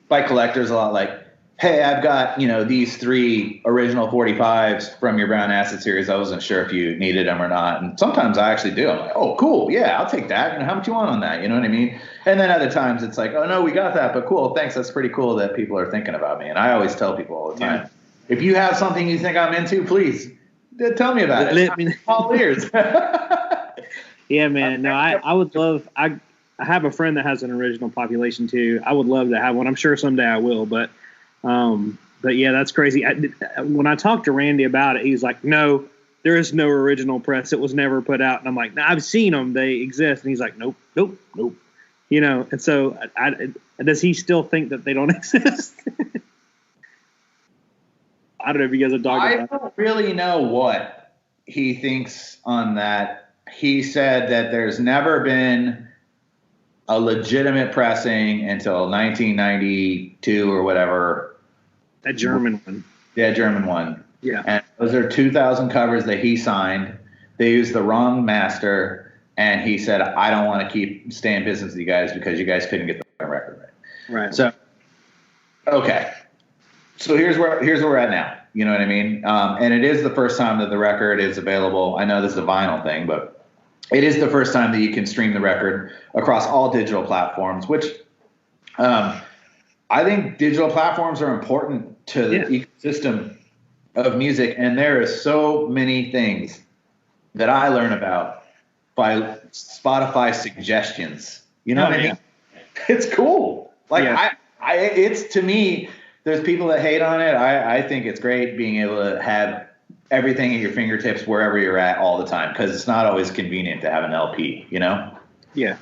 by collectors a lot, like, hey, I've got, these 3 original 45s from your Brown Acid series. I wasn't sure if you needed them or not. And sometimes I actually do. I'm like, oh, cool. Yeah, I'll take that. How much you want on that? You know what I mean? And then other times it's like, oh, no, we got that. But cool. Thanks. That's pretty cool that people are thinking about me. And I always tell people all the time, if you have something you think I'm into, please tell me about it. I'm all ears. Yeah, man. No, I would love – I have a friend that has an original Population 2. I would love to have one. I'm sure someday I will, but yeah, that's crazy. When I talked to Randy about it, he's like, no, there is no original press. It was never put out. And I'm like, no, I've seen them. They exist. And he's like, nope. And so does he still think that they don't exist? I don't know if you guys are talking about it. I don't really know what he thinks on that. He said that there's never been a legitimate pressing until 1992 or whatever. That German one. Yeah, German one. Yeah. And those are 2,000 covers that he signed. They used the wrong master, and he said, I don't want to stay in business with you guys because you guys couldn't get the record right. Right. So, okay. So here's where we're at now. You know what I mean? And it is the first time that the record is available. I know this is a vinyl thing, but it is the first time that you can stream the record across all digital platforms, which I think digital platforms are important to the ecosystem of music. And there is so many things that I learn about by Spotify suggestions. You know what I mean? It's cool. Like it's, to me, there's people that hate on it. I think it's great being able to have everything at your fingertips wherever you're at all the time, because it's not always convenient to have an LP, Yeah.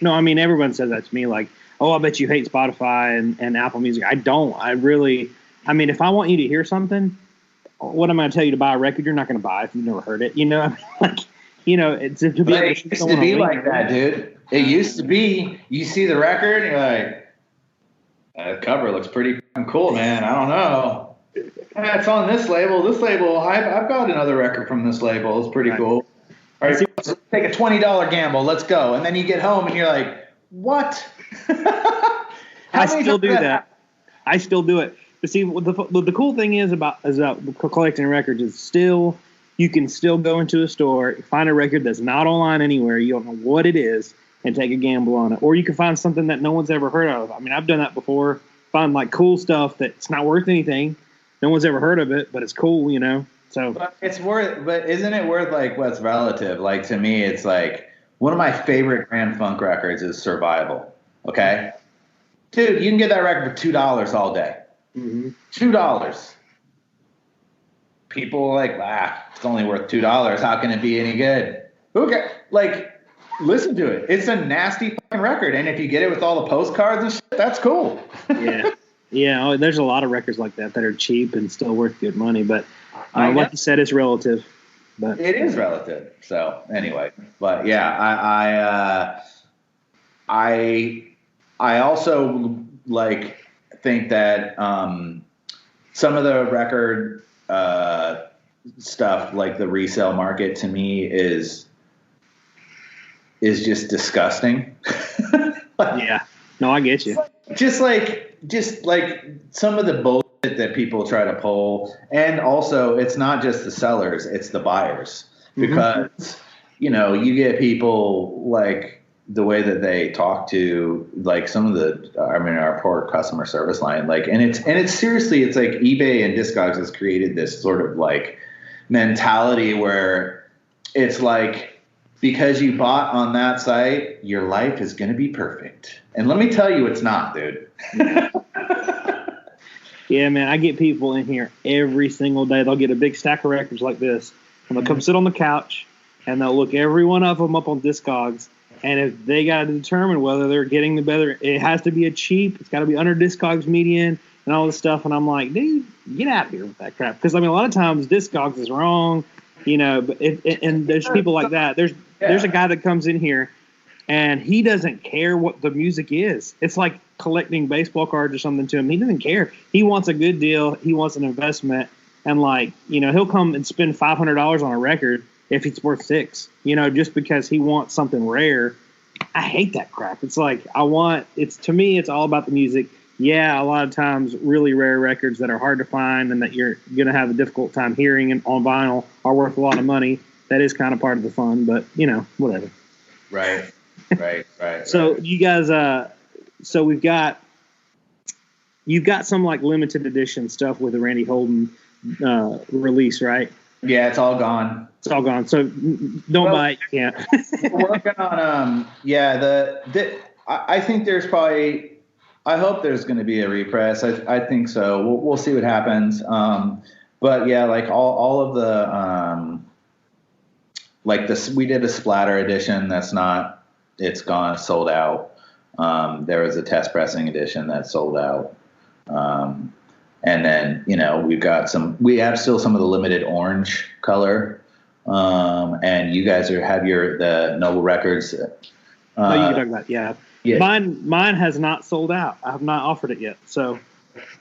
No, I mean, everyone says that to me, like, oh, I bet you hate Spotify and Apple Music. I don't. If I want you to hear something, what am I going to tell you to buy a record you're not going to buy if you've never heard it? It used to be like that, dude. It used to be, you see the record, and you're like, that cover looks pretty cool, man. I don't know. It's on this label. This label, I've got another record from this label. It's pretty cool. All right, let's take a $20 gamble. Let's go. And then you get home and you're like, what? I still do that. I still do it. But see, the cool thing is about collecting records is you can still go into a store, find a record that's not online anywhere. You don't know what it is, and take a gamble on it. Or you can find something that no one's ever heard of. I mean, I've done that before. Find like cool stuff that's not worth anything. No one's ever heard of it, but it's cool, So, but isn't it worth like what's relative? Like, to me, it's like one of my favorite Grand Funk records is Survival. Okay, dude, you can get that record for $2 all day. Mm-hmm. $2. People are like, it's only worth $2. How can it be any good? Okay, like, listen to it. It's a nasty fucking record, and if you get it with all the postcards and shit, that's cool. Yeah. Yeah, there's a lot of records like that are cheap and still worth good money, but like you said, it's relative. But it is relative. So anyway, but yeah, I also think that some of the record stuff, like the resale market, to me is just disgusting. Yeah, no, I get you. Just like some of the bullshit that people try to pull. And also, it's not just the sellers, it's the buyers. Because, you get people like the way that they talk to like some of our poor customer service line, like, and it's seriously, it's like eBay and Discogs has created this sort of like mentality where it's like, because you bought on that site, your life is going to be perfect. And let me tell you, it's not, dude. Yeah, man, I get people in here every single day. They'll get a big stack of records like this, and they'll come sit on the couch, and they'll look every one of them up on Discogs. And if they got to determine whether they're getting the better, it has to be a cheap. It's got to be under Discogs median and all this stuff. And I'm like, dude, get out of here with that crap. Because I mean, a lot of times Discogs is wrong, you know. But and there's people like that. There's a guy that comes in here, and he doesn't care what the music is. It's like collecting baseball cards or something to him. He doesn't care. He wants a good deal. He wants an investment, and like, you know, he'll come and spend $500 on a record if it's worth $6, you know, just because he wants something rare. I hate that crap. It's like, to me, it's all about the music. Yeah, a lot of times really rare records that are hard to find and that you're going to have a difficult time hearing on vinyl are worth a lot of money. That is kind of part of the fun, but, you know, whatever. Right. So you guys, you've got some like limited edition stuff with the Randy Holden release, right? Yeah, it's all gone. It's all gone. So don't buy it. You can't. We're working on I think there's probably, I hope there's going to be a repress. I think so. We'll see what happens. But yeah, like all of the like this, we did a splatter edition. It's gone, sold out. There was a test pressing edition that sold out. And then, you know, we have still some of the limited orange color. And you guys have the Noble Records. You can talk about, yeah. Mine has not sold out. I have not offered it yet. So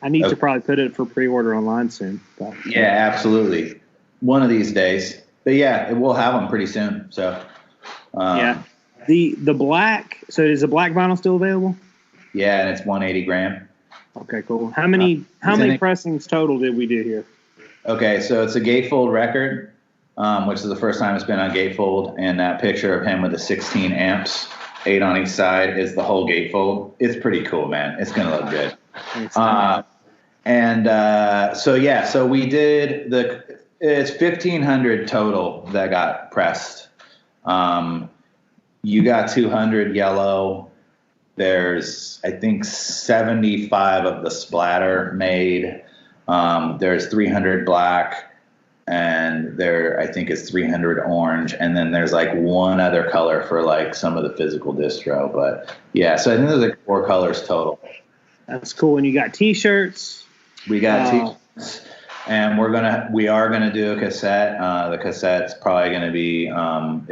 I need to probably put it for pre-order online soon. But. Yeah, absolutely. One of these days. But yeah, we'll have them pretty soon. So, yeah. The black, so is the black vinyl still available? Yeah, and it's 180 gram. Okay, cool. How many pressings total did we do here? Okay, so it's a gatefold record, which is the first time it's been on gatefold, and that picture of him with the 16 amps, 8 on each side, is the whole gatefold. It's pretty cool, man. It's gonna look good. So we did it's 1,500 total that got pressed. You got 200 yellow. There's, I think, 75 of the splatter made. There's 300 black, and I think it's 300 orange, and then there's like one other color for like some of the physical distro. But yeah, so I think there's like 4 colors total. That's cool. And you got T-shirts. We got T-shirts, and we are gonna do a cassette. The cassette's probably gonna be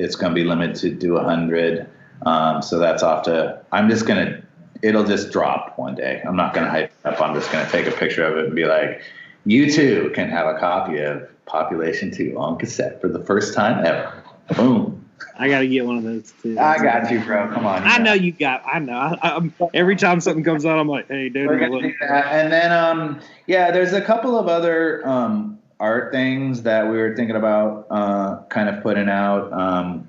it's gonna be limited to 100. So that's it'll just drop one day. I'm not going to hype it up. I'm just going to take a picture of it and be like, you too can have a copy of Population 2 on cassette for the first time ever. Boom. I got to get one of those too. I got you, bro. Come on. I know. I'm every time something comes out, I'm like, hey, dude. We're gonna do that. And then, there's a couple of other art things that we were thinking about kind of putting out.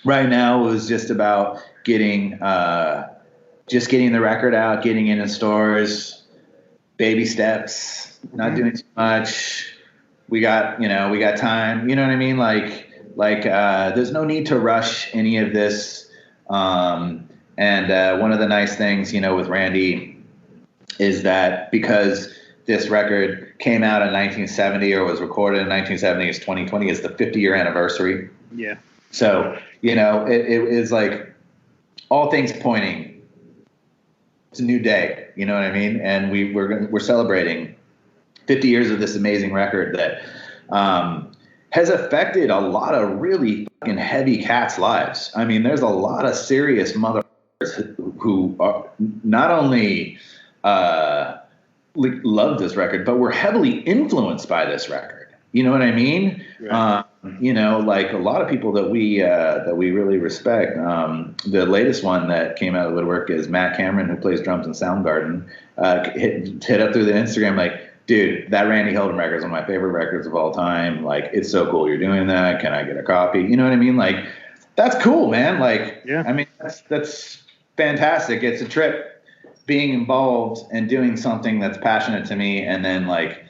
Right now, it was just about getting the record out, getting it in stores, baby steps, not doing too much. We got time. You know what I mean? Like there's no need to rush any of this. And one of the nice things, with Randy is that because this record came out in 1970 or was recorded in 1970, it's 2020, it's the 50-year anniversary. Yeah. So, it is like all things pointing. It's a new day, you know what I mean? And we're celebrating 50 years of this amazing record that has affected a lot of really fucking heavy cats' lives. I mean, there's a lot of serious motherfuckers who are not only love this record, but were heavily influenced by this record. You know what I mean? Right. Like a lot of people that we really respect. The latest one that came out of the woodwork is Matt Cameron, who plays drums in Soundgarden. Hit up through the Instagram like, dude, that Randy Holden record is one of my favorite records of all time. Like, it's so cool you're doing that. Can I get a copy? You know what I mean? Like, that's cool, man. Like, yeah. I mean, that's fantastic. It's a trip being involved and doing something that's passionate to me, and then like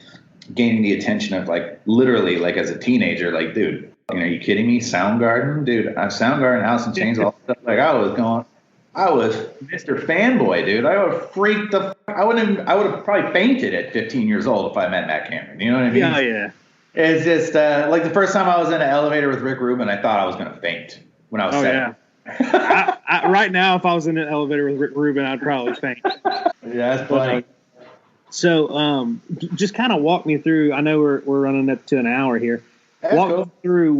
gaining the attention of like literally like as a teenager, like, dude, are you kidding me? Soundgarden, dude, Soundgarden, Alice in Chains, all that stuff. Like I was Mr. Fanboy, dude. I would have freaked I would have probably fainted at 15 years old if I met Matt Cameron. You know what I mean? Yeah, yeah. It's just like the first time I was in an elevator with Rick Rubin, I thought I was going to faint when I was 7. Yeah. Right now, if I was in an elevator with Rick Rubin, I'd probably faint. Yeah, that's funny. So, just kind of walk me through. I know we're running up to an hour here. Walk me through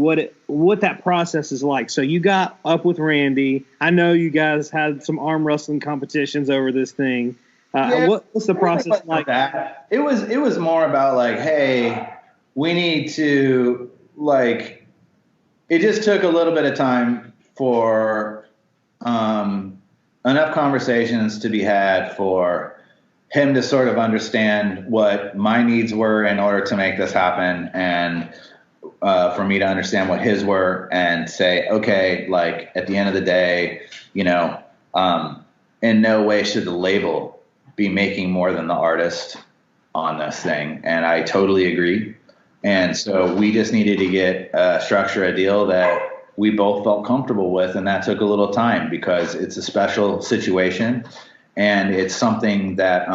what that process is like. So you got up with Randy. I know you guys had some arm wrestling competitions over this thing. What's the process like? That. It was more about like, hey, we need to like. It just took a little bit of time for enough conversations to be had for him to sort of understand what my needs were in order to make this happen, and for me to understand what his were and say, okay, like at the end of the day, you know, in no way should the label be making more than the artist on this thing. And I totally agree. And so we just needed to structure a deal that we both felt comfortable with. And that took a little time because it's a special situation. And it's something that,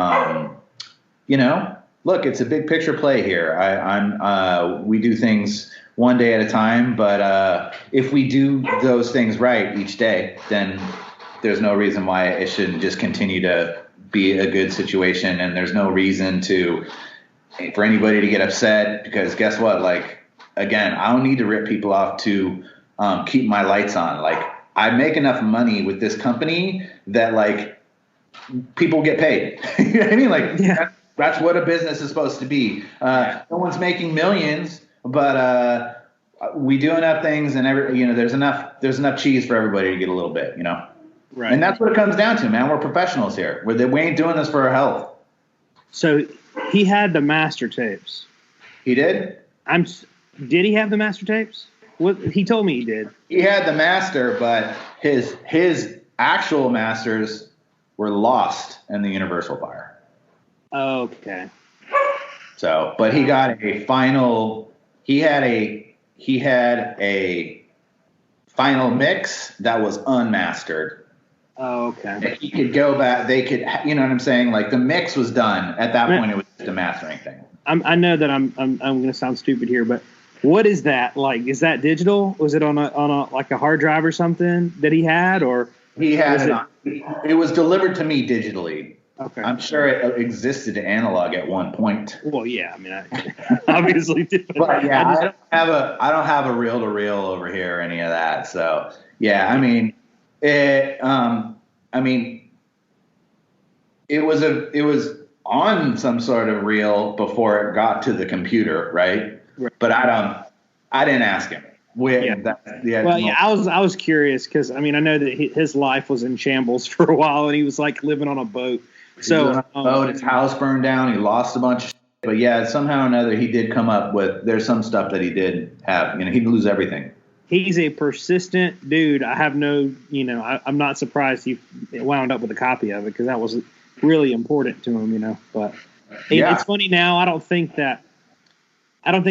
you know, look, it's a big picture play here. We do things one day at a time, but if we do those things right each day, then there's no reason why it shouldn't just continue to be a good situation. And there's no reason for anybody to get upset, because guess what? Like, again, I don't need to rip people off to keep my lights on. Like, I make enough money with this company that like people get paid. You know what I mean? Like, yeah. That's what a business is supposed to be. No one's making millions, but we do enough things, and there's enough cheese for everybody to get a little bit, you know. Right. And that's what it comes down to, man. We're professionals here. We ain't doing this for our health. So he had the master tapes. He did? Did he have the master tapes? He told me he did. He had the master, but his actual masters were lost in the Universal fire. Okay. So, but he got a final. He had a final mix that was unmastered. Oh, okay. He could go back. They could, you know what I'm saying? Like the mix was done at that point. It was just a mastering thing. I know that I'm going to sound stupid here, but what is that like? Is that digital? Was it on a like a hard drive or something that he had, or he had it was delivered to me digitally. Okay. I'm sure it existed analog at one point. Well, yeah, I mean, I obviously did. But yeah, I don't have a reel to reel over here or any of that. So yeah, I mean, it was on some sort of reel before it got to the computer, right? But I didn't ask him. I was curious because I mean I know that his life was in shambles for a while and he was like living on a boat. So his house burned down. He lost a bunch of shit. But yeah, somehow or another he did come up with. There's some stuff that he did have. You know, he'd lose everything. He's a persistent dude. I have no, I'm not surprised he wound up with a copy of it because that was really important to him. You know, but it's funny now. I don't think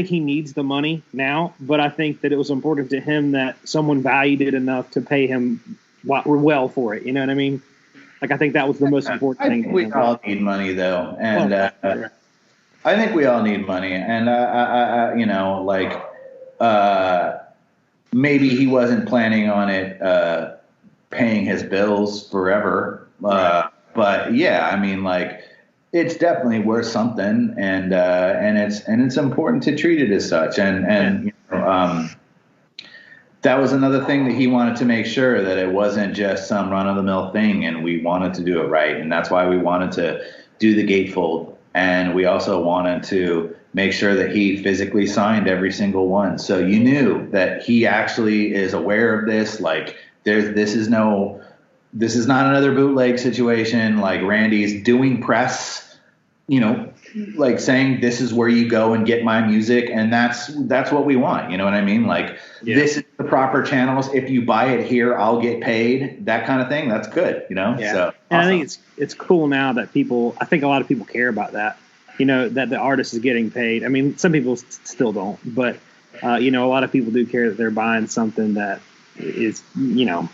he needs the money now, but I think that it was important to him that someone valued it enough to pay him well for it. You know what I mean? Like, I think that was the most important thing. I think we all need money, though. And I think we all need money. And, maybe he wasn't planning on it paying his bills forever. But, yeah, I mean, like, it's definitely worth something. And it's important to treat it as such. And that was another thing that he wanted to make sure that it wasn't just some run-of-the-mill thing, and we wanted to do it right. And that's why we wanted to do the gatefold. And we also wanted to make sure that he physically signed every single one. So you knew that he actually is aware of this. Like, this is not another bootleg situation. Like, Randy's doing press, like saying this is where you go and get my music, and that's what we want. You know what I mean? Like this is the proper channels. If you buy it here, I'll get paid. That kind of thing. That's good. You know. Yeah. So and I think it's cool now that I think a lot of people care about that. You know, that the artist is getting paid. I mean, some people still don't, but you know, a lot of people do care that they're buying something that is, you know,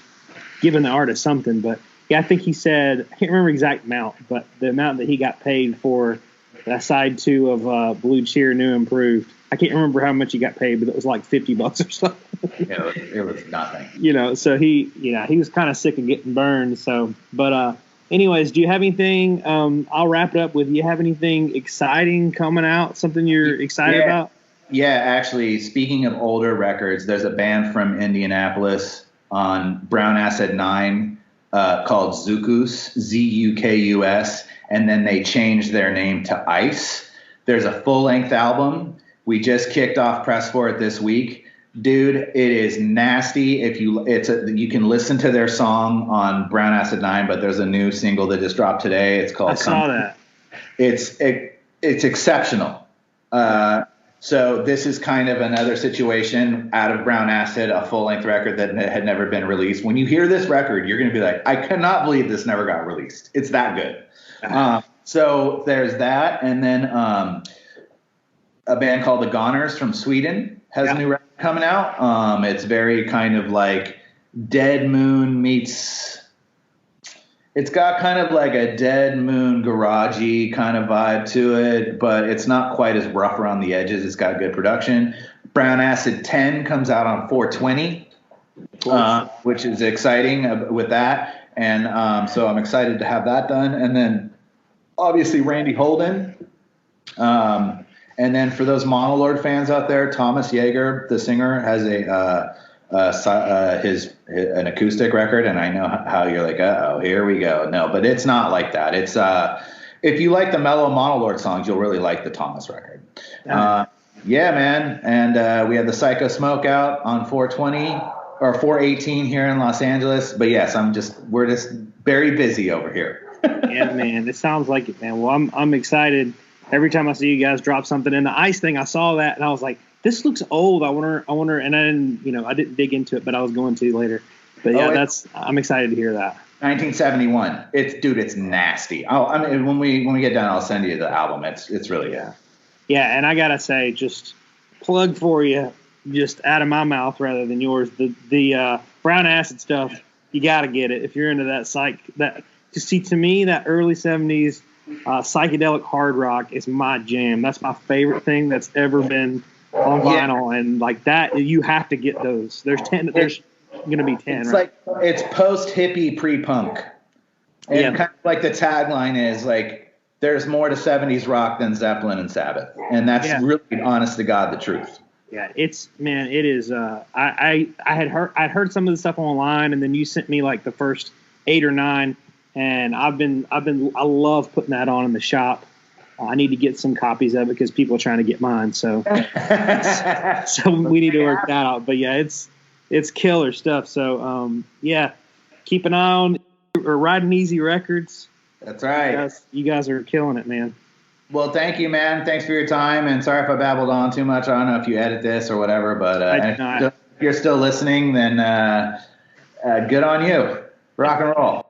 giving the artist something. But yeah, I think he said, I can't remember exact amount, but the amount that he got paid for that side 2 of Blue Cheer New Improved, I can't remember how much he got paid, but it was like $50 or something. It was nothing. You know, so he was kind of sick of getting burned. So, but anyways, do you have anything? I'll wrap it up with, you have anything exciting coming out? Something you're excited about? Yeah, actually, speaking of older records, there's a band from Indianapolis on Brown Acid 9 called Zukus, Zukus, and then they changed their name to Ice. There's a full-length album. We just kicked off press for it this week. Dude, it is nasty. You can listen to their song on Brown Acid 9, but there's a new single that just dropped today. It's called I saw that. It's exceptional. So this is kind of another situation out of Brown Acid, a full-length record that had never been released. When you hear this record, you're going to be like, I cannot believe this never got released. It's that good. So there's that. And then a band called The Goners from Sweden has a new record coming out. It's very kind of like Dead Moon meets... It's got kind of like a Dead Moon garagey kind of vibe to it, but it's not quite as rough around the edges. It's got good production. Brown Acid 10 comes out on 420, which is exciting with that. And so I'm excited to have that done. And then obviously Randy Holden. And then for those Monolord fans out there, Thomas Yeager, the singer, has an acoustic record, and I know how you're like, oh, here we go. No, but it's not like that. It's if you like the mellow Monolord songs, you'll really like the Thomas record. Yeah, man. And we had the Psycho Smoke out on 420 or 418 here in Los Angeles. But yes, we're just very busy over here. Yeah, man. It sounds like it, man. Well, I'm excited every time I see you guys drop something. And the Ice thing, I saw that and I was like, this looks old. I wonder, and I didn't dig into it, but I was going to later. But yeah, I'm excited to hear that. 1971. It's nasty. I mean, when we get done, I'll send you the album. It's really good. Yeah, and I gotta say, just plug for you, just out of my mouth rather than yours. The Brown Acid stuff, you gotta get it if you're into that to me, that early 70s psychedelic hard rock is my jam. That's my favorite thing that's ever been on vinyl, and like that, you have to get those. There's 10. There's going to be 10. It's right? Like it's post hippie, pre punk, and kind of like the tagline is like, "There's more to 70s rock than Zeppelin and Sabbath," and that's really, honest to God, the truth. Yeah, it is. I'd heard some of the stuff online, and then you sent me like the first 8 or 9, and I love putting that on in the shop. I need to get some copies of it because people are trying to get mine. So we need to work that out. But yeah, it's killer stuff. So keep an eye on Riding Easy Records. That's right. You guys are killing it, man. Well, thank you, man. Thanks for your time. And sorry if I babbled on too much. I don't know if you edit this or whatever, but if you're still listening, then good on you. Rock and roll.